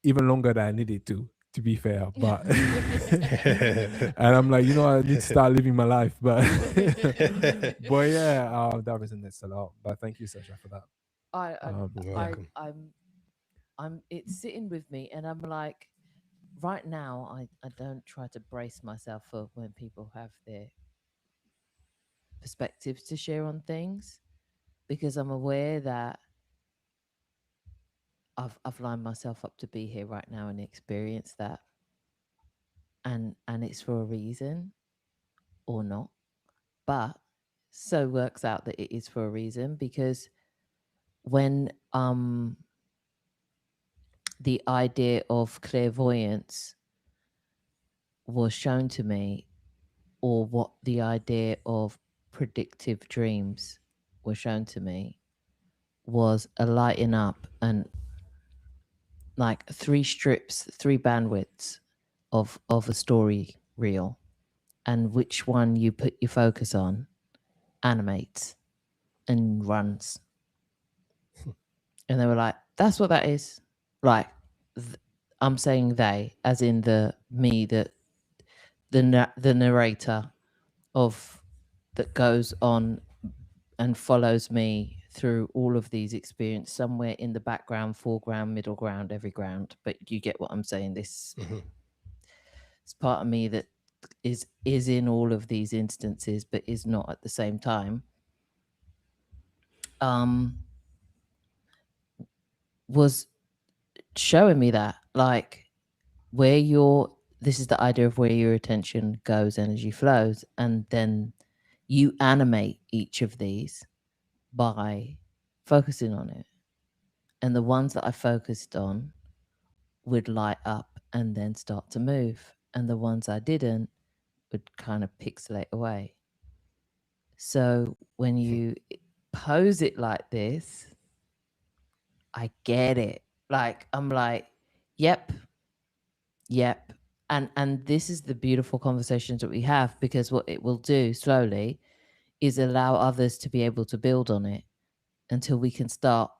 even longer than I needed to be fair. But and I'm like, I need to start living my life. But but yeah, that resonates a lot. But thank you, Sasha, for that. You're welcome. It's sitting with me, and I'm like, right now, I don't try to brace myself for when people have their perspectives to share on things, because I'm aware that I've lined myself up to be here right now and experience that, and it's for a reason or not, but so works out that it is for a reason, because when the idea of clairvoyance was shown to me, or what the idea of predictive dreams were shown to me, was a lighting up and like three bandwidths of a story reel, and which one you put your focus on animates and runs. And they were like, that's what that is. Like, I'm saying they, as in the narrator of that goes on and follows me through all of these experiences, somewhere in the background, foreground, middle ground, every ground. But you get what I'm saying. This it's part of me that is in all of these instances, but is not at the same time. Was showing me that, like, where this is the idea of where your attention goes, energy flows, and then you animate each of these by focusing on it. And the ones that I focused on would light up and then start to move, and the ones I didn't would kind of pixelate away. So when you pose it like this, I get it. Like, I'm like, yep. And this is the beautiful conversations that we have, because what it will do slowly is allow others to be able to build on it until we can start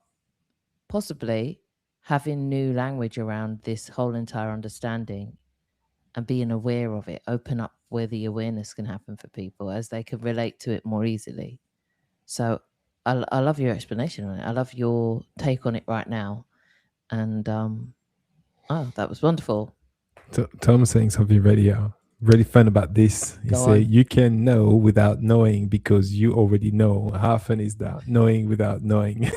possibly having new language around this whole entire understanding and being aware of it, open up where the awareness can happen for people as they can relate to it more easily. So I love your explanation on it. I love your take on it right now. And oh, that was wonderful. Tom's saying something really fun about this. He say you can know without knowing because you already know. How fun is that? Knowing without knowing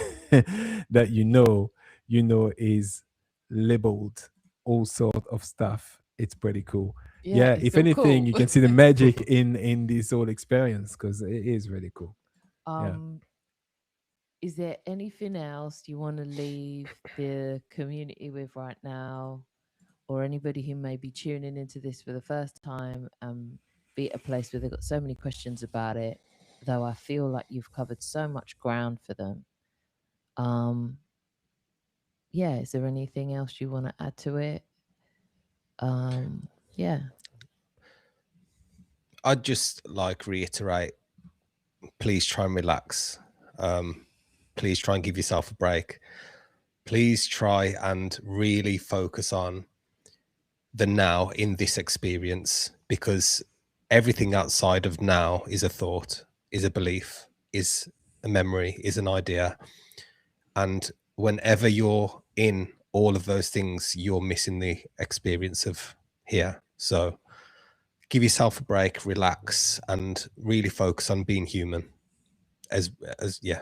that you know is labeled all sort of stuff. It's pretty cool. Yeah, if anything, cool. You can see the magic in this whole experience, because it is really cool. Is there anything else you want to leave the community with right now, or anybody who may be tuning into this for the first time, be at a place where they've got so many questions about it, though I feel like you've covered so much ground for them? Yeah, is there anything else you want to add to it? Yeah. I'd just reiterate, please try and relax. Please try and give yourself a break. Please try and really focus on the now in this experience, because everything outside of now is a thought, is a belief, is a memory, is an idea. And whenever you're in all of those things, you're missing the experience of here. So give yourself a break, relax, and really focus on being human. Yeah.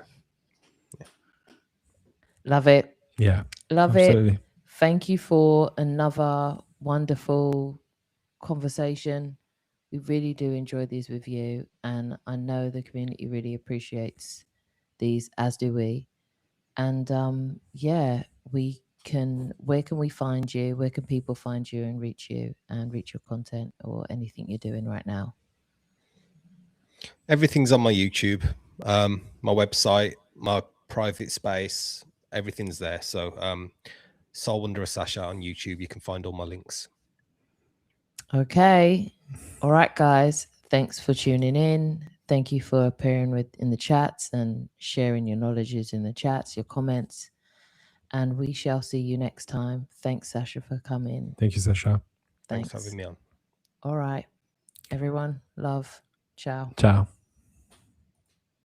Love it. Yeah. Love absolutely. it. Thank you for another wonderful conversation. We really do enjoy these with you, and I know the community really appreciates these, as do we. And yeah, where can we find you? Where can people find you and reach your content or anything you're doing right now? Everything's on my YouTube, my website, my private space, everything's there. So Soul Wanderer Sasha on YouTube, you can find all my links. Okay. All right, guys. Thanks for tuning in. Thank you for appearing in the chats and sharing your knowledges in the chats, your comments. And we shall see you next time. Thanks, Sasha, for coming. Thank you, Sasha. Thanks for having me on. All right. Everyone, love. Ciao. Ciao.